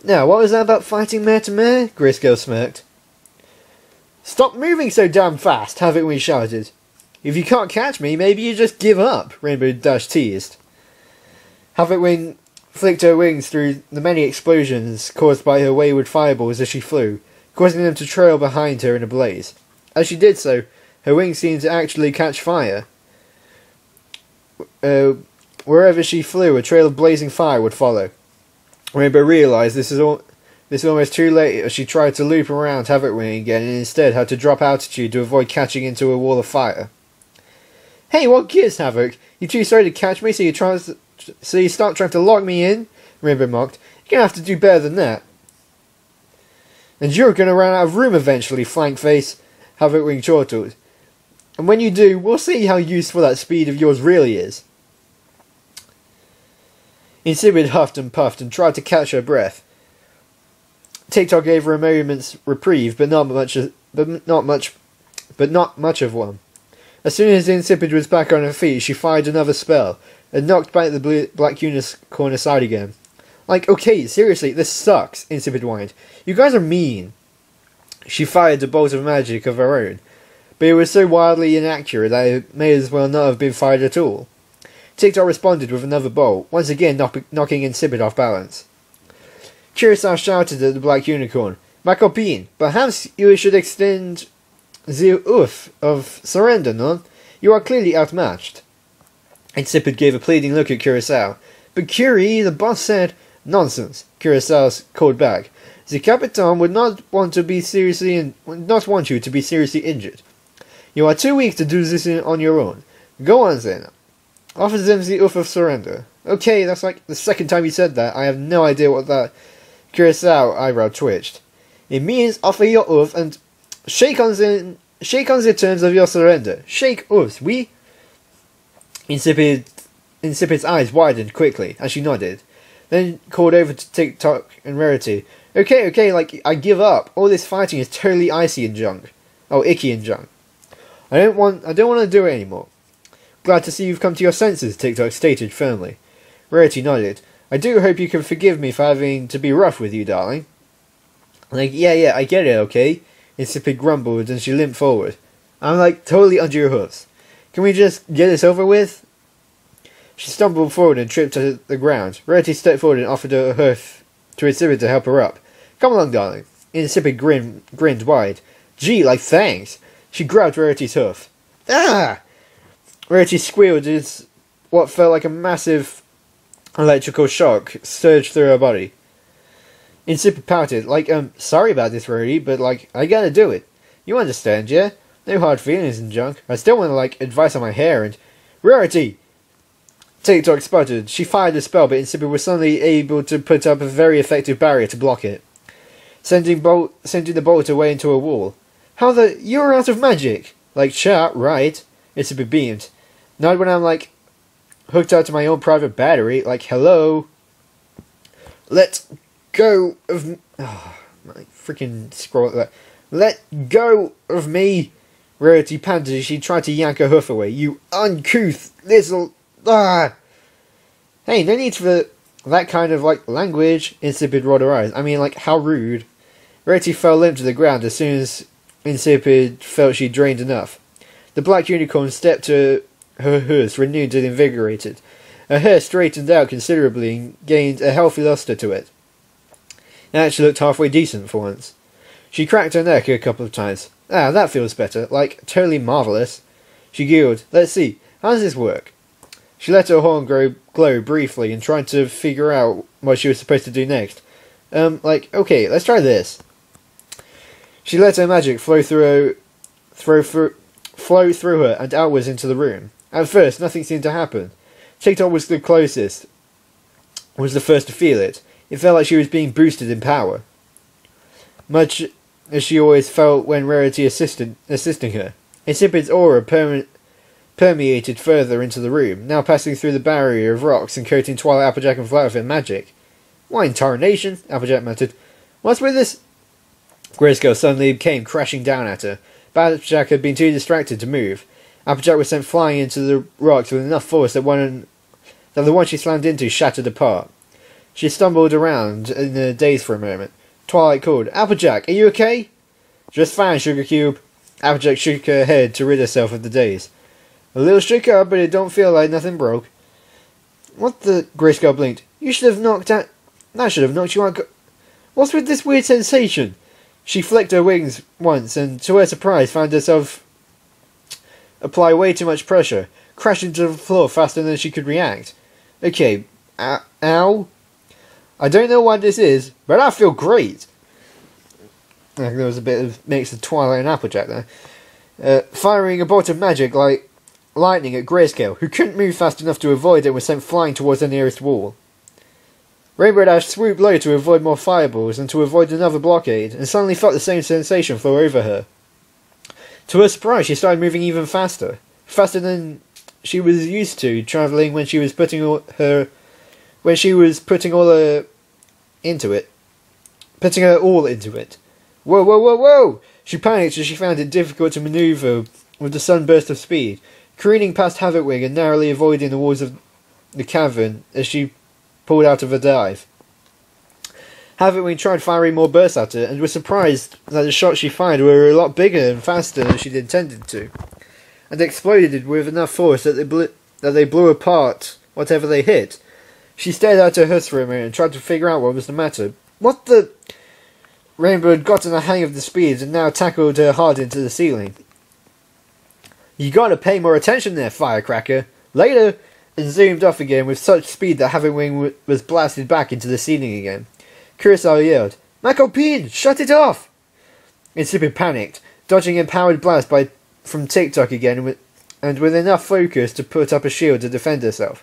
Now, what was that about fighting mare to mare? Grayscale smirked. Stop moving so damn fast, Havoc Wing shouted. If you can't catch me, maybe you just give up, Rainbow Dash teased. Havoc Wing flicked her wings through the many explosions caused by her wayward fireballs as she flew, causing them to trail behind her in a blaze. As she did so, her wings seemed to actually catch fire. Wherever she flew, a trail of blazing fire would follow. Rainbow realised this was almost too late as she tried to loop around Havoc Wing again and instead had to drop altitude to avoid catching into a wall of fire. Hey, what gives, Havoc? You too sorry to catch me, so you start trying to lock me in? Rainbow mocked. You're gonna have to do better than that. And you're gonna run out of room eventually, Flankface, Havoc Wing chortled. And when you do, we'll see how useful that speed of yours really is. Insipid huffed and puffed and tried to catch her breath. TikTok gave her a moment's reprieve, but not much of one. As soon as Insipid was back on her feet, she fired another spell, and knocked back the Black Unicorn aside again. Like, okay, seriously, this sucks, Insipid whined. You guys are mean. She fired a bolt of magic of her own, but it was so wildly inaccurate that it may as well not have been fired at all. TikTok responded with another bolt, once again knocking Insipid off balance. Curacao shouted at the Black Unicorn, "Ma copine, perhaps you should extend the oath of surrender, no? You are clearly outmatched." Insipid gave a pleading look at Curacao. "But Curie, the boss said—" "Nonsense," Curacao called back. "The Capitan would not want you to be seriously injured. You are too weak to do this on your own. Go on then. Offer them the oath of surrender." "Okay, that's like the second time you said that. I have no idea what that..." Curacao eyebrow twitched. "It means offer your oath and shake on the terms of your surrender. Shake oaths, oui?" Insipid's eyes widened quickly as she nodded, then called over to TikTok and Rarity. Okay, like, I give up. All this fighting is totally icy and junk. Oh, icky and junk. I don't want to do it anymore." "Glad to see you've come to your senses," TikTok stated firmly. Rarity nodded. "I do hope you can forgive me for having to be rough with you, darling." Like, yeah, I get it, okay? Insipid grumbled and she limped forward. "I'm like totally under your hoofs. Can we just get this over with?" She stumbled forward and tripped to the ground. Rarity stepped forward and offered her hoof to Insipid to help her up. "Come along, darling." Insipid grinned wide. "Gee, like thanks." She grabbed Rarity's hoof. "Ah!" Rarity squealed as what felt like a massive electrical shock surged through her body. Insipid pouted, like, sorry about this, Rarity, but, like, I gotta do it. You understand, yeah? No hard feelings and junk. I still want to, like, advice on my hair and... Rarity! TikTok sputtered. She fired a spell, but Insipid was suddenly able to put up a very effective barrier to block it, sending the bolt away into a wall. "How the... You're out of magic!" "Like, chat, right?" Insipid beamed. "Not when I'm, like, hooked up to my own private battery. Like, hello?" "Let go of... Oh, my freaking scroll... Let go of me!" Rarity panted as she tried to yank her hoof away. "You uncouth little... Ah!" "Hey, no need for that kind of, like, language." Insipid rolled her eyes. "I mean, like, how rude." Rarity fell limp to the ground as soon as Insipid felt she'd drained enough. The Black Unicorn stepped to her hooves, renewed and invigorated. Her hair straightened out considerably and gained a healthy luster to it. It actually looked halfway decent for once. She cracked her neck a couple of times. "Ah, that feels better. Like, totally marvellous." She giggled. "Let's see. How does this work?" She let her horn glow briefly and tried to figure out what she was supposed to do next. Okay, let's try this." She let her magic flow through her and outwards into the room. At first, nothing seemed to happen. TikTok was the closest, was the first to feel it. It felt like she was being boosted in power, much as she always felt when Rarity assisting her. Insipid's aura permeated further into the room, now passing through the barrier of rocks and coating Twilight, Applejack and Fluttershy in magic. "Why in tarnation?" Applejack muttered. "What's with this?" Grayskull suddenly came crashing down at her, but Applejack had been too distracted to move. Applejack was sent flying into the rocks with enough force that the one she slammed into shattered apart. She stumbled around in a daze for a moment. Twilight called, "Applejack, are you okay?" "Just fine, Sugar Cube." Applejack shook her head to rid herself of the daze. "A little shook up, but it don't feel like nothing broke." "What the..." Grayskull blinked. "You should have knocked out... That should have knocked you out... What's with this weird sensation?" She flicked her wings once, and to her surprise found herself apply way too much pressure, crashing to the floor faster than she could react. "Okay, ow? I don't know what this is, but I feel great." There was a bit of mix of Twilight and Applejack there. Firing a bolt of magic like lightning at Grayscale, who couldn't move fast enough to avoid it and was sent flying towards the nearest wall. Rainbow Dash swooped low to avoid more fireballs and to avoid another blockade, and suddenly felt the same sensation flow over her. To her surprise, she started moving even faster. Faster than she was used to travelling when she was putting all her into it. Putting her all into it. Whoa, whoa, whoa, whoa! She panicked as she found it difficult to manoeuvre with the sunburst of speed, careening past Havocwing and narrowly avoiding the walls of the cavern as she pulled out of a dive. Wing tried firing more bursts at her, and was surprised that the shots she fired were a lot bigger and faster than she'd intended to, and exploded with enough force that they blew apart whatever they hit. She stared at her husk for a minute and tried to figure out what was the matter. What the... Rainbow had gotten the hang of the speed and now tackled her hard into the ceiling. You gotta pay more attention there, Firecracker. Later, and zoomed off again with such speed that Wing was blasted back into the ceiling again. Kurosawa yelled, "My copine, shut it off!" Insipid panicked, dodging a powered blast from TikTok again and with enough focus to put up a shield to defend herself.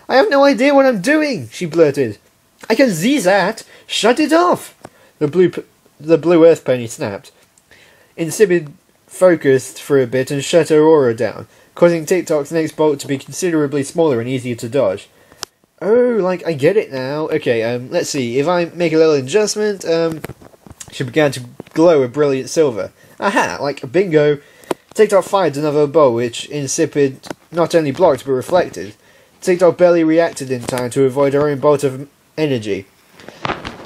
"I have no idea what I'm doing," she blurted. "I can see that! Shut it off!" The blue earth pony snapped. Insipid focused for a bit and shut her aura down, causing TikTok's next bolt to be considerably smaller and easier to dodge. Oh, like, I get it now. Okay, let's see. If I make a little adjustment, she began to glow a brilliant silver. Aha, like, bingo. TikTok fired another bolt, which Insipid not only blocked but reflected. TikTok barely reacted in time to avoid her own bolt of energy.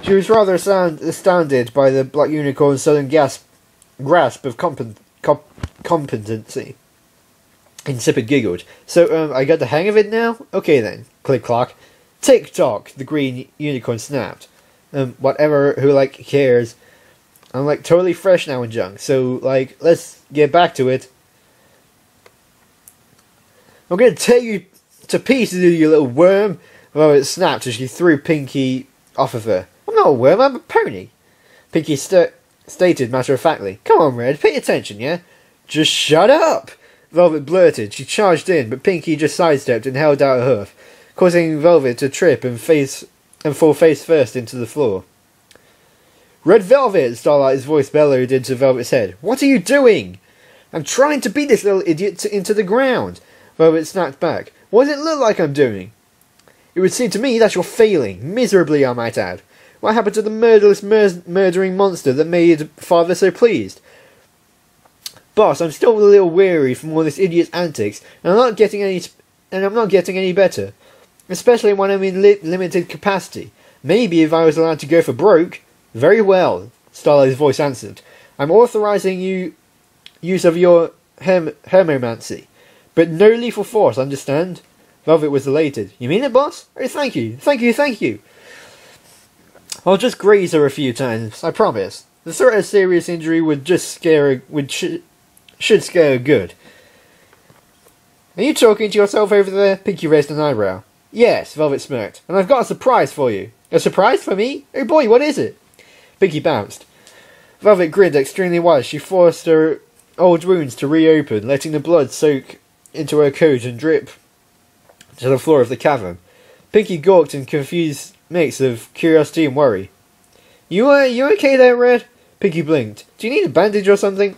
She was rather astounded by the Black Unicorn's sudden grasp of competency. Insipid giggled. "So, I got the hang of it now? Okay then." Click-clock. "Tick-tock," the green unicorn snapped. Whatever, who, like, cares? I'm, like, totally fresh now and junk, so, like, let's get back to it. "I'm gonna tear you to pieces, you little worm!" Velvet snapped as she threw Pinky off of her. "I'm not a worm, I'm a pony," Pinky stated matter-of-factly. "Come on, Red, pay attention, yeah?" "Just shut up!" Velvet blurted. She charged in, but Pinky just sidestepped and held out a hoof, causing Velvet to trip and fall face first into the floor. "Red Velvet!" Starlight's voice bellowed into Velvet's head. "What are you doing?" "I'm trying to beat this little idiot into the ground," Velvet snapped back. "What does it look like I'm doing?" "It would seem to me that you're failing, miserably I might add. What happened to the murderous murdering monster that made Father so pleased?" "Boss, I'm still a little weary from all this idiot's antics, and I'm not getting any better. Especially when I'm in limited capacity. Maybe if I was allowed to go for broke." "Very well," Starlight's voice answered. "I'm authorizing use of your hermomancy. But no lethal force, understand?" Velvet was elated. "You mean it, boss? Oh, thank you, thank you, thank you. I'll just graze her a few times, I promise. The threat of serious injury would just scare her, should scare her good." "Are you talking to yourself over there?" Pinky raised an eyebrow. "Yes," Velvet smirked. "And I've got a surprise for you." "A surprise for me? Oh boy, what is it?" Pinky bounced. Velvet grinned extremely wide as she forced her old wounds to reopen, letting the blood soak into her coat and drip to the floor of the cavern. Pinky gawked in confused mix of curiosity and worry. You okay there, Red?" Pinky blinked. "Do you need a bandage or something?"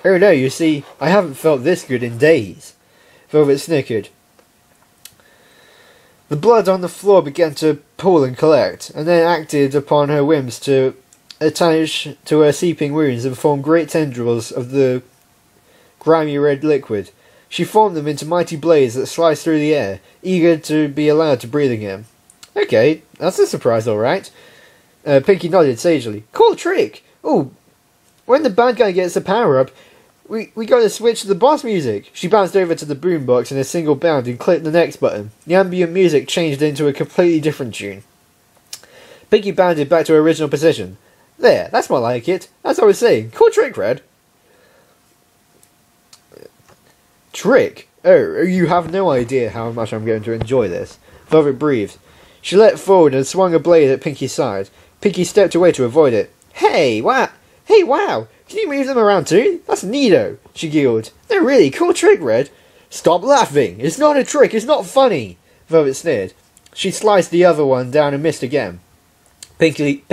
"Oh no, you see, I haven't felt this good in days." Velvet snickered. The blood on the floor began to pool and collect, and then acted upon her whims to attach to her seeping wounds and form great tendrils of the grimy red liquid. She formed them into mighty blades that sliced through the air, eager to be allowed to breathe again. "Okay, that's a surprise, all right." Pinky nodded sagely. "Cool trick! Oh, when the bad guy gets the power-up, we gotta switch to the boss music." She bounced over to the boombox in a single bound and clicked the next button. The ambient music changed into a completely different tune. Pinky bounded back to her original position. "There, that's more like it. As I was saying, cool trick, Red." "Trick? Oh, you have no idea how much I'm going to enjoy this." Velvet breathed. She leapt forward and swung a blade at Pinky's side. Pinky stepped away to avoid it. Hey, wow! Can you move them around too? That's neato!" She giggled. "No, really, cool trick, Red." "Stop laughing! It's not a trick, it's not funny!" Velvet sneered. She sliced the other one down and missed again. Pinky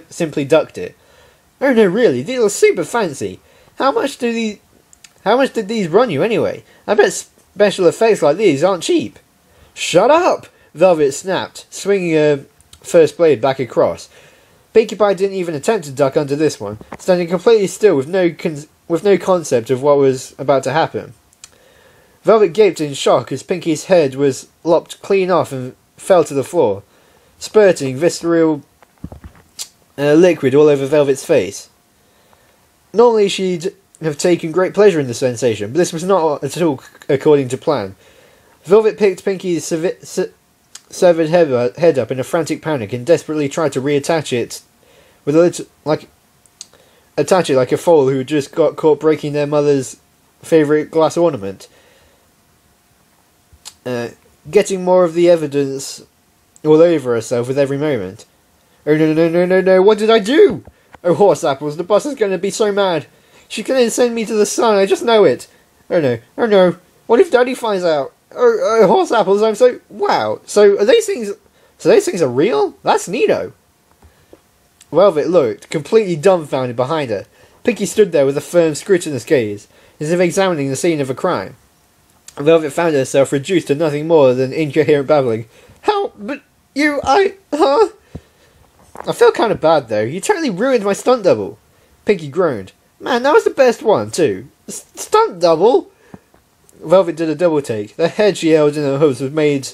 simply ducked it. "Oh no, really, these are super fancy. How much did these run you anyway? I bet special effects like these aren't cheap." "Shut up!" Velvet snapped, swinging her first blade back across. Pinkie Pie didn't even attempt to duck under this one, standing completely still with no concept of what was about to happen. Velvet gaped in shock as Pinkie's head was lopped clean off and fell to the floor, spurting visceral liquid all over Velvet's face. Normally she'd have taken great pleasure in the sensation, but this was not at all according to plan. Velvet picked Pinky's severed head up in a frantic panic and desperately tried to reattach it with attach it like a foal who just got caught breaking their mother's favourite glass ornament. Getting more of the evidence all over herself with every moment. Oh no, what did I do? Oh horse apples, the boss is going to be so mad. She can send me to the sun, I just know it. Oh no, what if Daddy finds out? Oh horse apples, I'm so... Wow, so are these things are real? That's neato. Velvet looked, completely dumbfounded behind her. Pinky stood there with a firm, scrutinous gaze, as if examining the scene of a crime. Velvet found herself reduced to nothing more than incoherent babbling. How? But you, huh? I feel kind of bad though, you totally ruined my stunt double. Pinky groaned. Man, that was the best one too. Stunt double? Velvet did a double take. The head she held in her hooves was made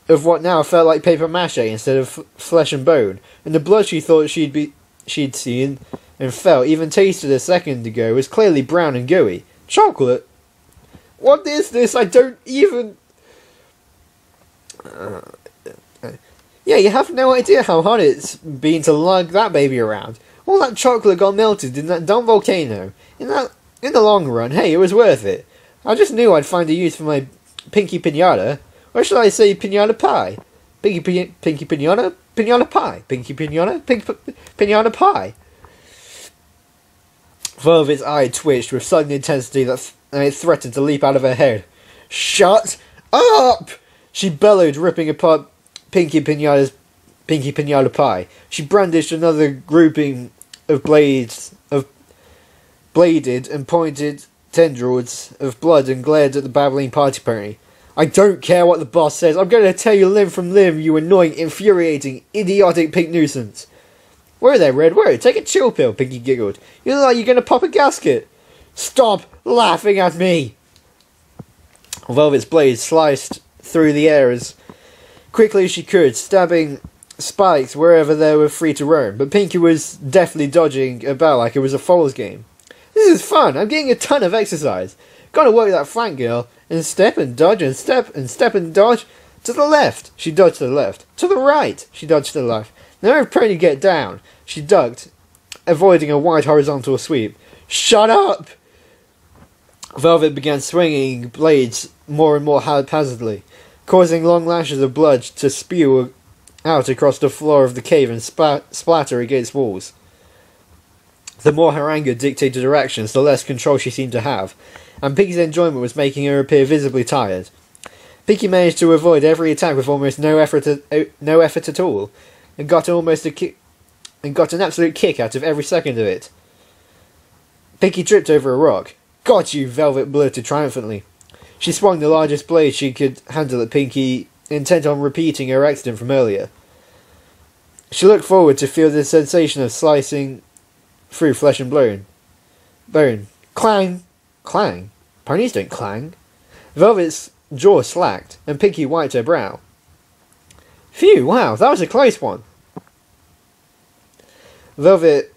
of what now felt like paper mache instead of flesh and bone, and the blood she thought she'd seen and felt, even tasted a second ago, was clearly brown and gooey. Chocolate? What is this? I don't even... Yeah, you have no idea how hard it's been to lug that baby around. All that chocolate got melted in that dumb volcano. In the long run, hey, it was worth it. I just knew I'd find a use for my Pinky Pinata. Or should I say Pinata Pie? Pinky Pinata? Pinata Pie? Pinky Pinata? Pinata Pie? Velvet's eye twitched with sudden intensity that it threatened to leap out of her head. Shut up! She bellowed, ripping apart Pinky Pinata Pie. She brandished another grouping of bladed and pointed tendrils of blood and glared at the babbling party pony. I don't care what the boss says. I'm going to tear you limb from limb, you annoying, infuriating, idiotic pink nuisance. Whoa there, Red. Whoa, take a chill pill, Pinky giggled. You look like you're going to pop a gasket. Stop laughing at me. Velvet's blade sliced through the air as quickly as she could, stabbing spikes wherever they were free to roam, but Pinky was deftly dodging about like it was a foal's game. This is fun. I'm getting a ton of exercise. Gotta work that flank, girl. And step and dodge and step and dodge. To the left. She dodged to the left. To the right. She dodged to the left. Now I'm praying to get down. She ducked, avoiding a wide horizontal sweep. Shut up! Velvet began swinging blades more and more haphazardly, causing long lashes of blood to spew out across the floor of the cave and splatter against walls. The more her anger dictated her actions, the less control she seemed to have, and Pinky's enjoyment was making her appear visibly tired. Pinky managed to avoid every attack with almost no effort at all, and got an absolute kick out of every second of it. Pinky tripped over a rock. Got you, Velvet blurted triumphantly. She swung the largest blade she could handle at Pinky, intent on repeating her accident from earlier. She looked forward to feel the sensation of slicing through flesh and bone. Clang! Clang? Ponies don't clang. Velvet's jaw slacked, and Pinky wiped her brow. Phew, wow, that was a close one. Velvet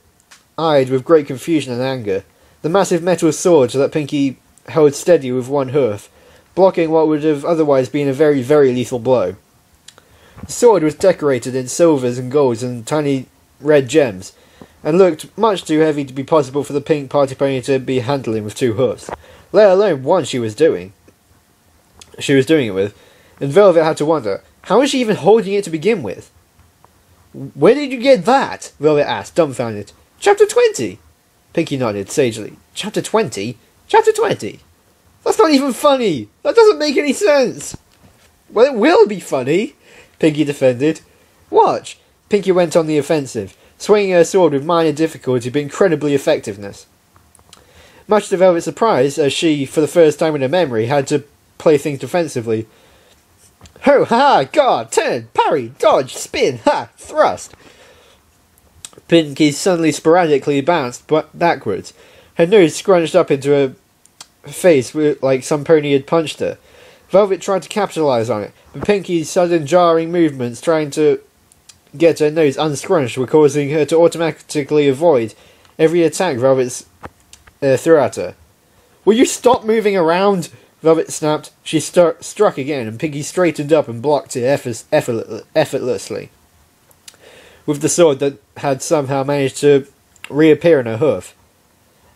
eyed with great confusion and anger the massive metal sword that Pinky held steady with one hoof, blocking what would have otherwise been a very, very lethal blow. The sword was decorated in silvers and golds and tiny red gems, and looked much too heavy to be possible for the pink party pony to be handling with two hoofs, let alone one she was doing it with, and Velvet had to wonder, how was she even holding it to begin with? Where did you get that? Velvet asked, dumbfounded. Chapter 20! Pinky nodded sagely. Chapter 20? Chapter 20? That's not even funny! That doesn't make any sense! Well, it will be funny, Pinky defended. Watch! Pinky went on the offensive, swinging her sword with minor difficulty but incredibly effectiveness. Much to Velvet's surprise, as she, for the first time in her memory, had to play things defensively. Ho, ha, guard, turn, parry, dodge, spin, ha, thrust. Pinky suddenly sporadically bounced backwards, her nose scrunched up into her face like some pony had punched her. Velvet tried to capitalise on it, but Pinky's sudden jarring movements trying to get her nose unscrunched were causing her to automatically avoid every attack Velvet threw at her. "Will you stop moving around?" Velvet snapped. She struck again, and Pinky straightened up and blocked it effortlessly, with the sword that had somehow managed to reappear in her hoof.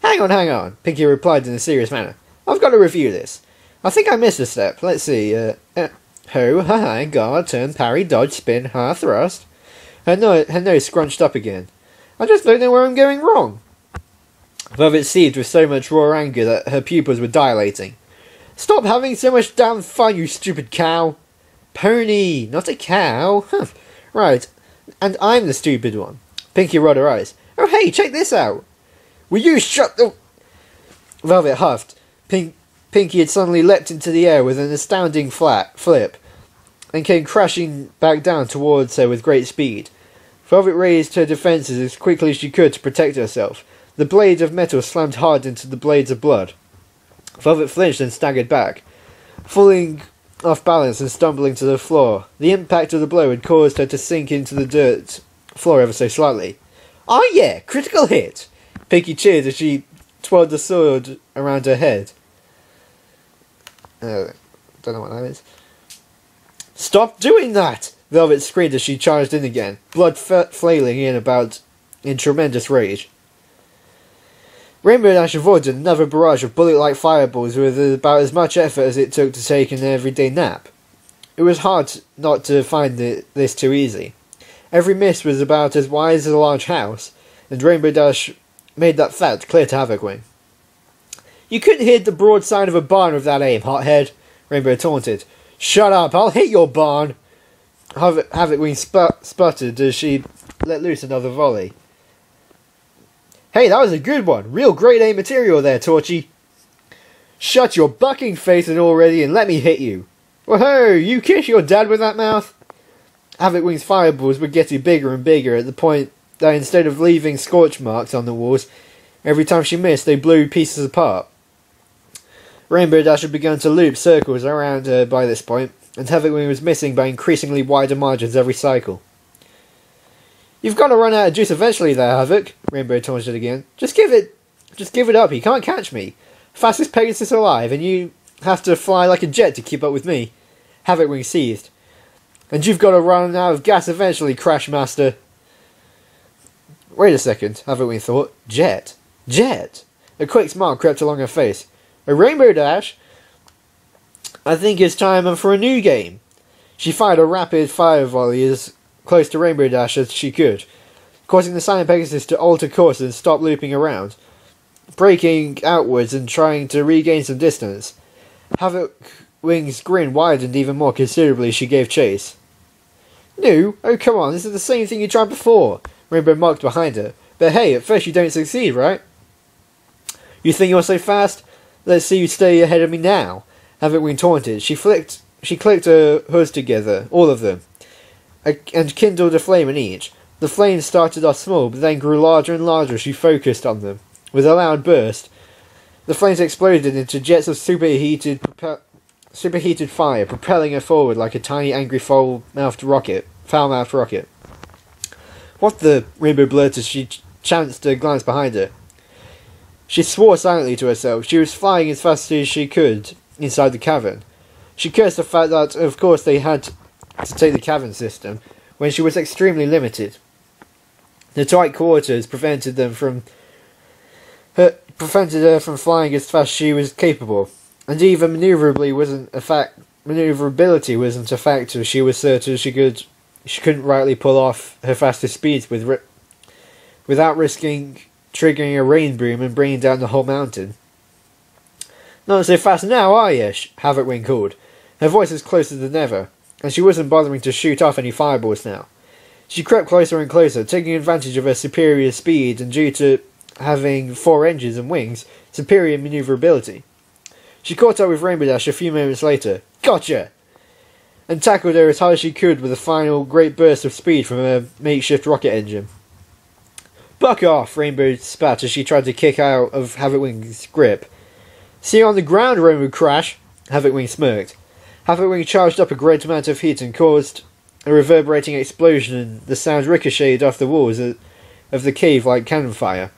Hang on, Pinky replied in a serious manner. "I've got to review this. I think I missed a step. Let's see. Ho, ha, guard, turn, parry, dodge, spin, ha, thrust." Her nose scrunched up again. "I just don't know where I'm going wrong." Velvet seethed with so much raw anger that her pupils were dilating. "Stop having so much damn fun, you stupid cow." "Pony, not a cow." "Right, and I'm the stupid one." Pinky rolled her eyes. "Oh hey, check this out." "Will you shut the..." Velvet huffed. Pinky had suddenly leapt into the air with an astounding flip, and came crashing back down towards her with great speed. Velvet raised her defences as quickly as she could to protect herself. The blade of metal slammed hard into the blades of blood. Velvet flinched and staggered back, falling off balance and stumbling to the floor. The impact of the blow had caused her to sink into the dirt floor ever so slightly. "Oh yeah, critical hit!" Pinky cheered as she twirled the sword around her head. Don't know what that is. "Stop doing that!" Velvet screamed as she charged in again, blood flailing in tremendous rage. Rainbow Dash avoided another barrage of bullet-like fireballs with about as much effort as it took to take an everyday nap. It was hard not to find this too easy. Every miss was about as wide as a large house, and Rainbow Dash made that fact clear to Havocwing. "You couldn't hit the broadside of a barn with that aim, hothead," Rainbow taunted. "Shut up, I'll hit your barn!" Havocwing sputtered as she let loose another volley. "Hey, that was a good one. Real grade A material there, Torchy." "Shut your bucking face already and let me hit you." "Whoa, you kiss your dad with that mouth?" Havocwing's fireballs were getting bigger and bigger at the point that instead of leaving scorch marks on the walls, every time she missed they blew pieces apart. Rainbow Dash had begun to loop circles around her by this point, and Havocwing was missing by increasingly wider margins every cycle. "You've got to run out of juice eventually there, Havoc," Rainbow taunted again. Just give it up, you can't catch me. Fastest Pegasus alive, and you have to fly like a jet to keep up with me." Havocwing seethed. "And you've got to run out of gas eventually, Crash Master." Wait a second, Havocwing thought. Jet? A quick smile crept along her face. "A Rainbow Dash? I think it's time for a new game." She fired a rapid fire volley as close to Rainbow Dash as she could, causing the Silent Pegasus to alter course and stop looping around, breaking outwards and trying to regain some distance. Havocwing's grin widened even more considerably as she gave chase. "No? Oh come on, this is the same thing you tried before," Rainbow mocked behind her. "But hey, at first you don't succeed, right?" "You think you're so fast? Let's see you stay ahead of me now," Havocwing taunted. She clicked her hoods together, all of them, and kindled a flame in each. The flames started off small, but then grew larger and larger as she focused on them. With a loud burst, the flames exploded into jets of superheated fire, propelling her forward like a tiny, angry, foul-mouthed rocket. "What the..." Rainbow blurted as she chanced to glance behind her. She swore silently to herself. She was flying as fast as she could inside the cavern. She cursed the fact that, of course, they had to take the cavern system when she was extremely limited. The tight quarters prevented her from flying as fast as she was capable, and even maneuverability wasn't a factor. She was certain she couldn't rightly pull off her fastest speeds without risking triggering a rain boom and bringing down the whole mountain. "Not so fast now, are you?" Havocwing called. Her voice was closer than ever, and she wasn't bothering to shoot off any fireballs now. She crept closer and closer, taking advantage of her superior speed and, due to having 4 engines and wings, superior maneuverability. She caught up with Rainbow Dash a few moments later. "Gotcha!" and tackled her as hard as she could with a final great burst of speed from her makeshift rocket engine. "Buck off!" Rainbow spat as she tried to kick out of Havocwing's grip. "See you on the ground, Rainbow Crash!" Havocwing smirked. Havocwing charged up a great amount of heat and caused a reverberating explosion, and the sound ricocheted off the walls of the cave like cannon fire.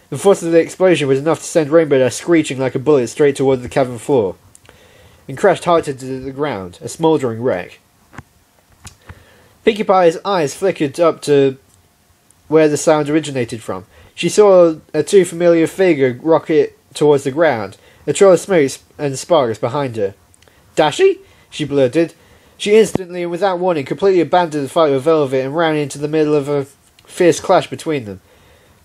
The force of the explosion was enough to send Rainbow Dash screeching like a bullet straight toward the cavern floor, and crashed hard to the ground, a smouldering wreck. Pinkie Pie's eyes flickered up to where the sound originated from. She saw a too familiar figure rocket towards the ground, a trail of smoke and sparks behind her. "Dashy?" she blurted. She instantly and without warning completely abandoned the fight with Velvet and ran into the middle of a fierce clash between them,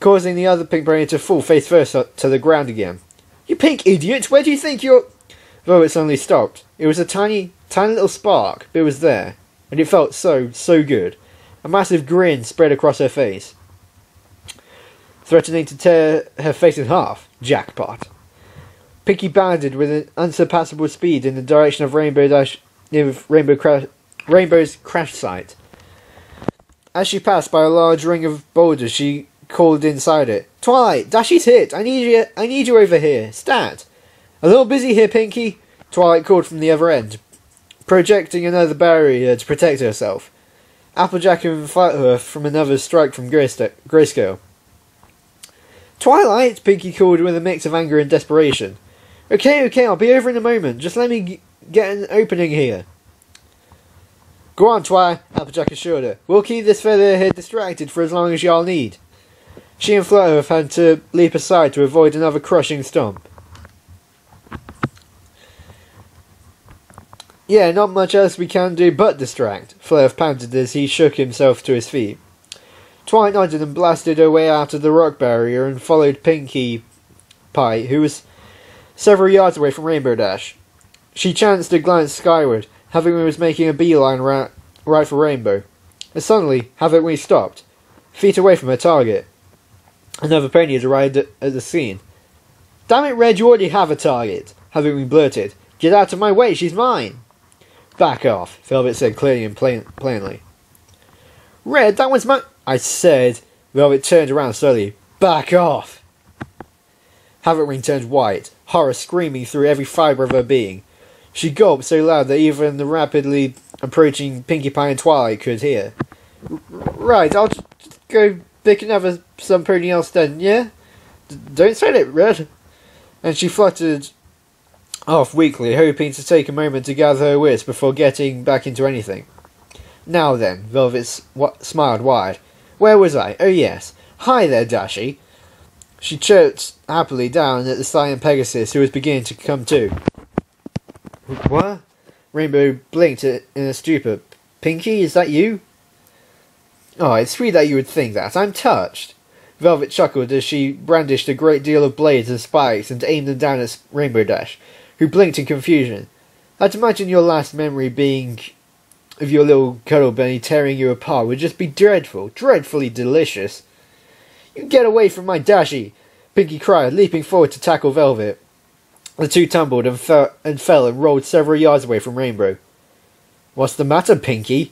causing the other pink pony to fall face first to the ground again. "You pink idiot! Where do you think you're—" Velvet suddenly stopped. It was a tiny little spark, but it was there, and it felt so good. A massive grin spread across her face, threatening to tear her face in half. Jackpot. Pinkie bounded with an unsurpassable speed in the direction of Rainbow's crash site. As she passed by a large ring of boulders, she called inside it, "Twilight, Dashy's hit! I need you over here! Stat!" "A little busy here, Pinkie," Twilight called from the other end, projecting another barrier to protect herself. Applejack and Flutter from another strike from Grayscale. "Twilight," Pinkie called with a mix of anger and desperation. Okay, I'll be over in a moment. Just let me get an opening here." "Go on, Twi," Applejack assured her. "We'll keep this featherhead distracted for as long as y'all need." She and Flutter had to leap aside to avoid another crushing stomp. "Yeah, not much else we can do but distract," Flutter panted as he shook himself to his feet. Twilight nodded and blasted her way out of the rock barrier and followed Pinkie Pie, who was several yards away from Rainbow Dash. She chanced to glance skyward. Having was making a beeline right for Rainbow. And suddenly, Having stopped, feet away from her target. Another pony had arrived at the scene. "Damn it, Red, you already have a target," Having blurted. "Get out of my way, she's mine." "Back off," Velvet said clearly and plainly. "Red, that was my—" "I said," Velvet turned around slowly. "Back off!" Having turned white, horror screaming through every fibre of her being. She gulped so loud that even the rapidly approaching Pinkie Pie and Twilight could hear. "Right, I'll just go pick somebody else then, yeah? Don't say it, Red." And she fluttered off weakly, hoping to take a moment to gather her wits before getting back into anything. "Now then," Velvet smiled wide. "Where was I? Oh yes. Hi there, Dashy." She chirped happily down at the silent Pegasus, who was beginning to come to. "What?" Rainbow blinked in a stupor. "Pinkie, is that you?" "Oh, it's sweet that you would think that. I'm touched." Velvet chuckled as she brandished a great deal of blades and spikes and aimed them down at Rainbow Dash, who blinked in confusion. "I'd imagine your last memory being of your little cuddle bunny tearing you apart would just be dreadful, dreadfully delicious." "You get away from my Dashy!" Pinkie cried, leaping forward to tackle Velvet. The two tumbled and fell and rolled several yards away from Rainbow. "What's the matter, Pinkie?"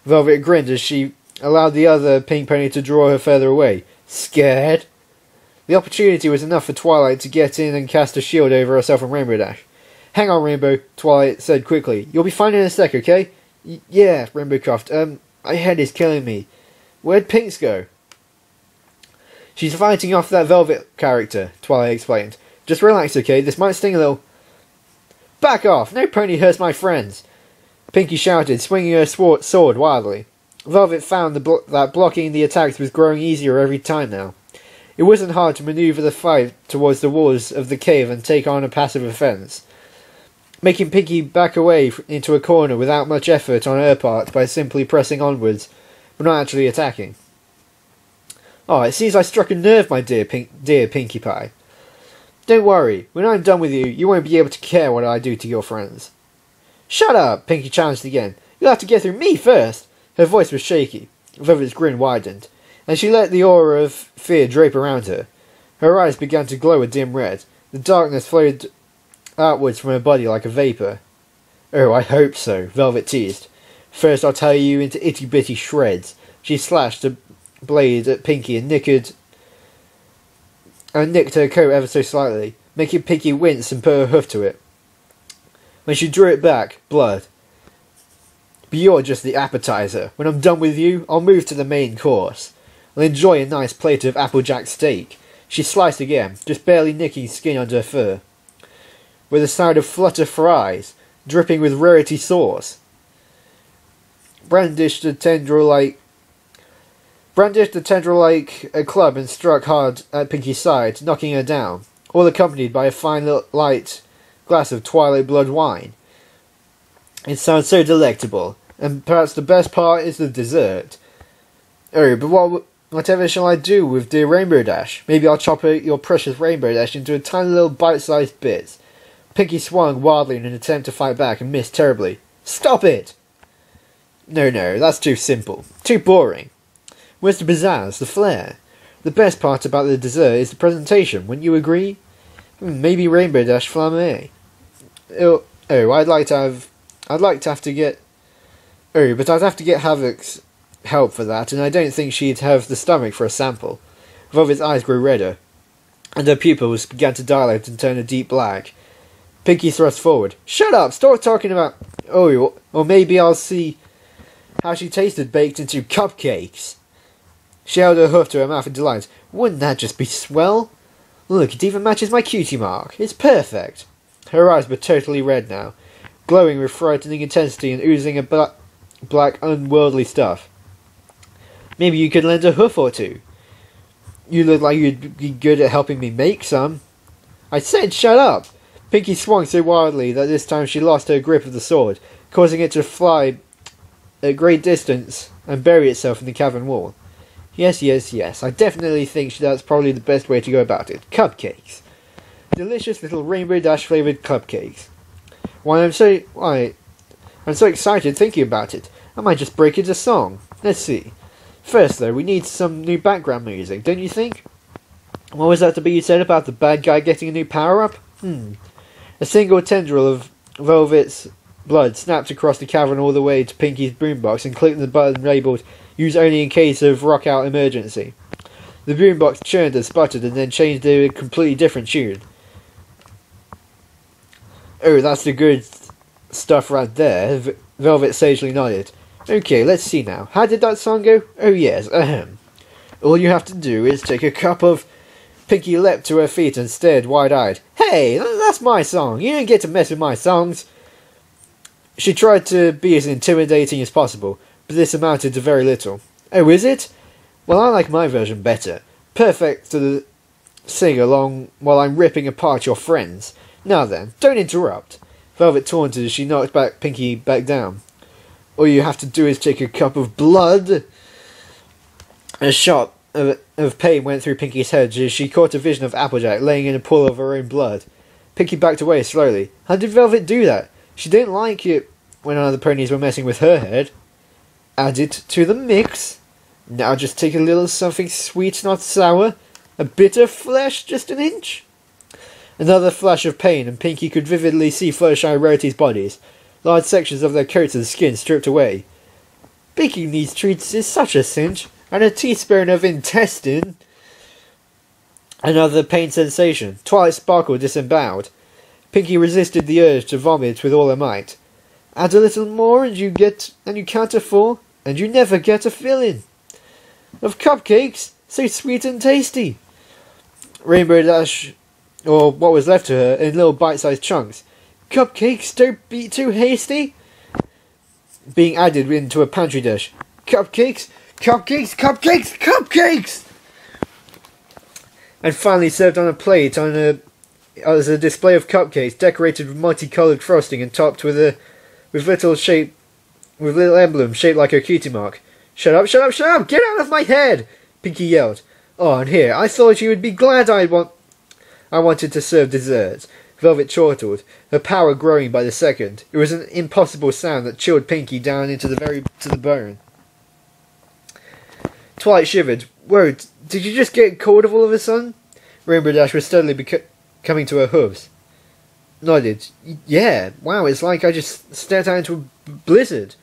Velvet grinned as she allowed the other pink pony to draw her further away. "Scared?" The opportunity was enough for Twilight to get in and cast a shield over herself and Rainbow Dash. "Hang on, Rainbow," Twilight said quickly. "You'll be fine in a sec, okay?" Yeah, Rainbow coughed. My head is killing me. Where'd Pinks go?" "She's fighting off that Velvet character," Twilight explained. "Just relax, okay? This might sting a little." "Back off! No pony hurts my friends!" Pinkie shouted, swinging her sword wildly. Velvet found that blocking the attacks was growing easier every time now. It wasn't hard to maneuver the fight towards the walls of the cave and take on a passive offense, making Pinkie back away into a corner without much effort on her part by simply pressing onwards, but not actually attacking. "Oh, it seems I struck a nerve, my dear Pinkie Pie. Don't worry, when I'm done with you, you won't be able to care what I do to your friends." "Shut up!" Pinkie challenged again. "You'll have to get through me first." Her voice was shaky. Velvet's grin widened, and she let the aura of fear drape around her. Her eyes began to glow a dim red. The darkness flowed outwards from her body like a vapour. "Oh, I hope so," Velvet teased. "First I'll tear you into itty-bitty shreds." She slashed a blade at Pinkie and nicked her coat ever so slightly, making Pinkie wince and put her hoof to it. When she drew it back, blood But you're just the appetizer. When I'm done with you, I'll move to the main course. I'll enjoy a nice plate of applejack steak. She sliced again, just barely nicking skin under her fur. With a side of flutter fries, dripping with rarity sauce. Brandished the tendril like a club and struck hard at Pinky's side, knocking her down, all accompanied by a fine light glass of twilight blood wine. It sounds so delectable, and perhaps the best part is the dessert. Oh, but whatever shall I do with dear Rainbow Dash? Maybe I'll chop your precious Rainbow Dash into a tiny little bite-sized bits. Pinky swung wildly in an attempt to fight back and missed terribly. Stop it! No, that's too simple. Too boring. Where's the pizzazz, the flair? The best part about the dessert is the presentation, wouldn't you agree? Maybe Rainbow Dash flamme. Oh, I'd have to get Havoc's help for that, and I don't think she'd have the stomach for a sample. Velvet's eyes grew redder, and her pupils began to dilate and turn a deep black. Pinky thrust forward. Shut up! Stop talking about... Oh, or maybe I'll see how she tasted baked into cupcakes. She held her hoof to her mouth in delight. Wouldn't that just be swell? Look, it even matches my cutie mark. It's perfect. Her eyes were totally red now, glowing with frightening intensity and oozing a black, unworldly stuff. Maybe you could lend a hoof or two. You look like you'd be good at helping me make some. I said shut up! Pinky swung so wildly that this time she lost her grip of the sword, causing it to fly a great distance and bury itself in the cavern wall. Yes, I definitely think that's probably the best way to go about it. Cupcakes. Delicious little Rainbow Dash flavoured cupcakes. Why, I'm so excited thinking about it. I might just break into song. Let's see. First, though, we need some new background music, don't you think? What was that to be you said about the bad guy getting a new power-up? A single tendril of Velvet's blood snapped across the cavern all the way to Pinky's boombox and clicked the button labelled Use only in case of rock-out emergency. The boombox churned and sputtered and then changed to a completely different tune. Oh, that's the good stuff right there. Velvet sagely nodded. Okay, let's see now. How did that song go? Oh yes, ahem. All you have to do is take a cup of... Pinky leapt to her feet and stared wide-eyed. Hey, that's my song. You don't get to mess with my songs. She tried to be as intimidating as possible, but this amounted to very little. Oh, is it? Well, I like my version better. Perfect to sing along while I'm ripping apart your friends. Now then, don't interrupt. Velvet taunted as she knocked Pinky back down. All you have to do is take a cup of blood. A shot of pain went through Pinky's head as she caught a vision of Applejack laying in a pool of her own blood. Pinky backed away slowly. How did Velvet do that? She didn't like it when other ponies were messing with her head. Add it to the mix. Now just take a little something sweet, not sour. A bit of flesh, just an inch. Another flash of pain, and Pinky could vividly see Fluttershy and Rarity's bodies. Large sections of their coats and skin stripped away. Picking these treats is such a cinch, and a teaspoon of intestine. Another pain sensation. Twilight Sparkle disemboweled. Pinky resisted the urge to vomit with all her might. Add a little more and you count to 4, and you never get a fill-in. Of cupcakes, so sweet and tasty. Rainbow Dash, or what was left to her, in little bite-sized chunks. Cupcakes, don't be too hasty. Being added into a pantry dish. Cupcakes, cupcakes, cupcakes, cupcakes! And finally served on a plate as a display of cupcakes decorated with multicoloured frosting and topped with little emblems shaped like a cutie mark. Shut up, shut up, shut up! Get out of my head! Pinky yelled. Oh, and here, I thought you would be glad I wanted to serve desserts. Velvet chortled, her power growing by the second. It was an impossible sound that chilled Pinky down to the bone. Twilight shivered. Whoa, did you just get cold all of a sudden? Rainbow Dash was steadily coming to her hooves. Nodded. Yeah, wow, it's like I just stepped out into a blizzard.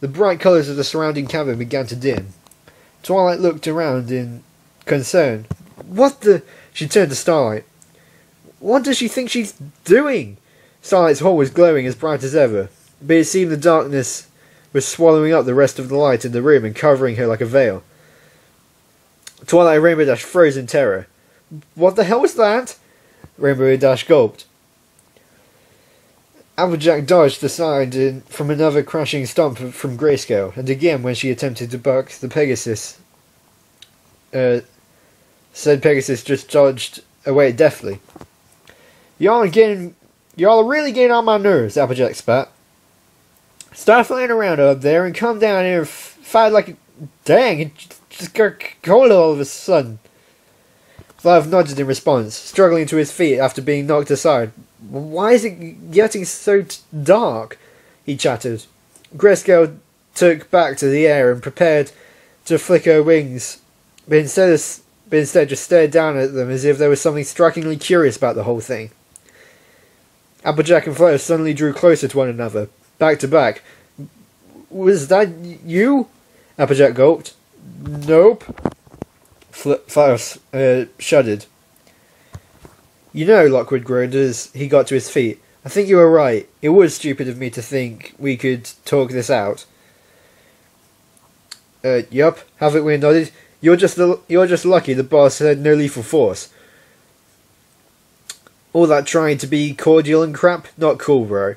The bright colours of the surrounding cavern began to dim. Twilight looked around in concern. What the... She turned to Starlight. What does she think she's doing? Starlight's hole was glowing as bright as ever, but it seemed the darkness was swallowing up the rest of the light in the room and covering her like a veil. Twilight and Rainbow Dash froze in terror. What the hell was that? Rainbow Dash gulped. Applejack dodged aside from another crashing stomp from Grayscale, and again when she attempted to buck the Pegasus, said Pegasus just dodged away deftly. Y'all are really getting on my nerves, Applejack spat. Stop flying around up there and come down here and fight like a... Dang, it just got cold all of a sudden. Flav nodded in response, struggling to his feet after being knocked aside. Why is it getting so dark? He chattered. Grayscale took back to the air and prepared to flick her wings, but instead just stared down at them as if there was something strikingly curious about the whole thing. Applejack and Flav suddenly drew closer to one another, back to back. Was that you? Applejack gulped. Nope. Flav shuddered. You know, Lockwood groaned as he got to his feet. I think you were right. It was stupid of me to think we could talk this out. Yup, Havoc nodded. You're just lucky the boss had no lethal force. All that trying to be cordial and crap, not cool, bro.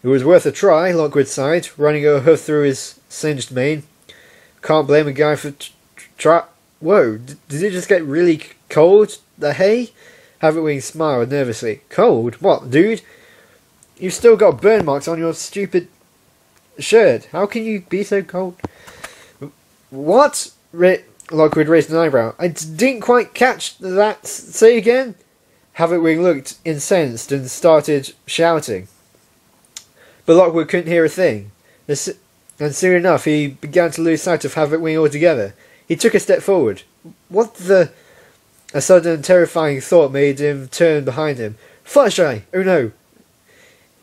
It was worth a try, Lockwood sighed, running a hoof through his singed mane. Can't blame a guy for Whoa, did it just get really cold? The hay? Havitwing smiled nervously. Cold? What, dude? You've still got burn marks on your stupid shirt. How can you be so cold? What? Lockwood raised an eyebrow. I didn't quite catch that. Say again? Havitwing looked incensed and started shouting. But Lockwood couldn't hear a thing. And soon enough he began to lose sight of Havitwing altogether. He took a step forward. What the... A sudden terrifying thought made him turn behind him. Fluttershy! Oh no!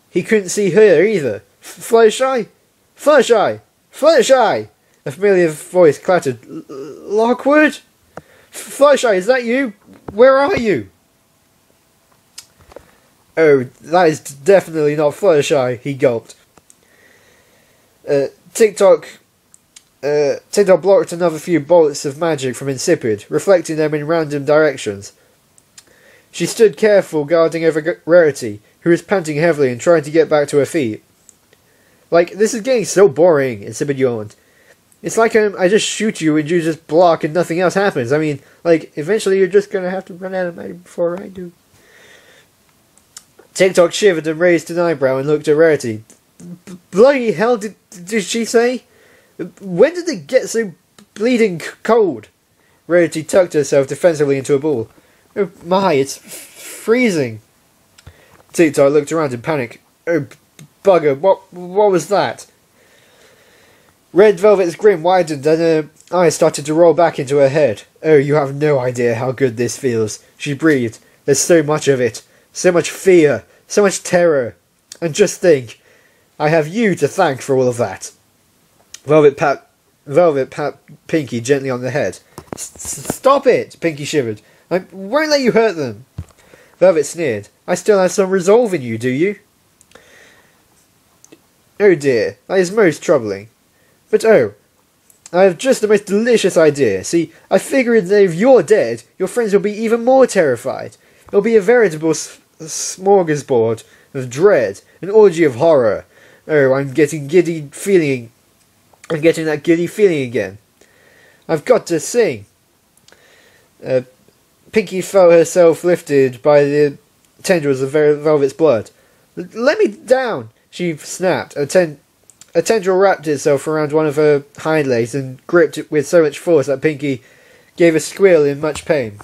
He couldn't see her either. Fluttershy! Fluttershy! Fluttershy! A familiar voice clattered. Lockwood? Fluttershy, is that you? Where are you? Oh, that is definitely not Fluttershy, he gulped. TikTok blocked another few bolts of magic from Insipid, reflecting them in random directions. She stood careful, guarding over Rarity, who was panting heavily and trying to get back to her feet. Like, this is getting so boring, Insipid yawned. It's like I just shoot you and you just block and nothing else happens. I mean, like, eventually you're just gonna have to run out of magic before I do. TikTok shivered and raised an eyebrow and looked at Rarity. Bloody hell, did she say? When did it get so bleeding cold? Rarity tucked herself defensively into a ball. Oh my, it's freezing. TikTok looked around in panic. Oh, bugger, what was that? Red Velvet's grin widened and her eyes started to roll back into her head. Oh, you have no idea how good this feels. She breathed. There's so much of it. So much fear. So much terror. And just think, I have you to thank for all of that. Velvet pat Pinky gently on the head. Stop it, Pinky shivered. I won't let you hurt them. Velvet sneered. I still have some resolve in you, do you? Oh dear, that is most troubling. But oh, I have just the most delicious idea. See, I figured that if you're dead, your friends will be even more terrified. It'll be a veritable smorgasbord of dread, an orgy of horror. Oh, I'm getting that giddy feeling again. I've got to sing. Pinky felt herself lifted by the tendrils of Velvet's blood. Let me down, she snapped. A tendril wrapped itself around one of her hind legs and gripped it with so much force that Pinky gave a squeal in much pain.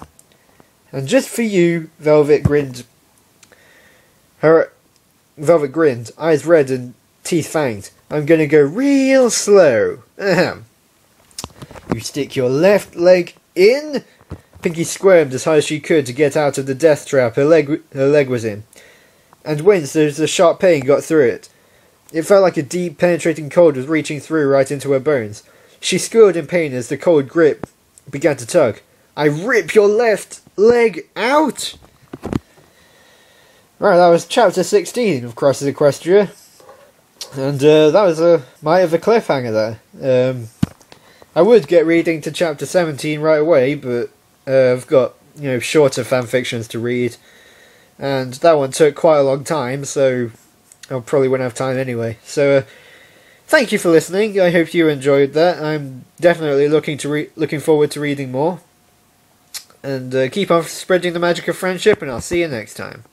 And just for you, Velvet grinned, eyes red and teeth fanged. I'm going to go real slow. Ahem. You stick your left leg in. Pinky squirmed as hard as she could to get out of the death trap her leg was in, and winced as the sharp pain got through it. It felt like a deep, penetrating cold was reaching through right into her bones. She squealed in pain as the cold grip began to tug. I rip your left leg out! Right, that was chapter 16 of Crosses Equestria. And that was a mite of a cliffhanger there. I would get reading to chapter 17 right away, but I've got shorter fanfictions to read, and that one took quite a long time, so I probably wouldn't have time anyway. So thank you for listening. I hope you enjoyed that. I'm definitely looking forward to reading more. And keep on spreading the magic of friendship, and I'll see you next time.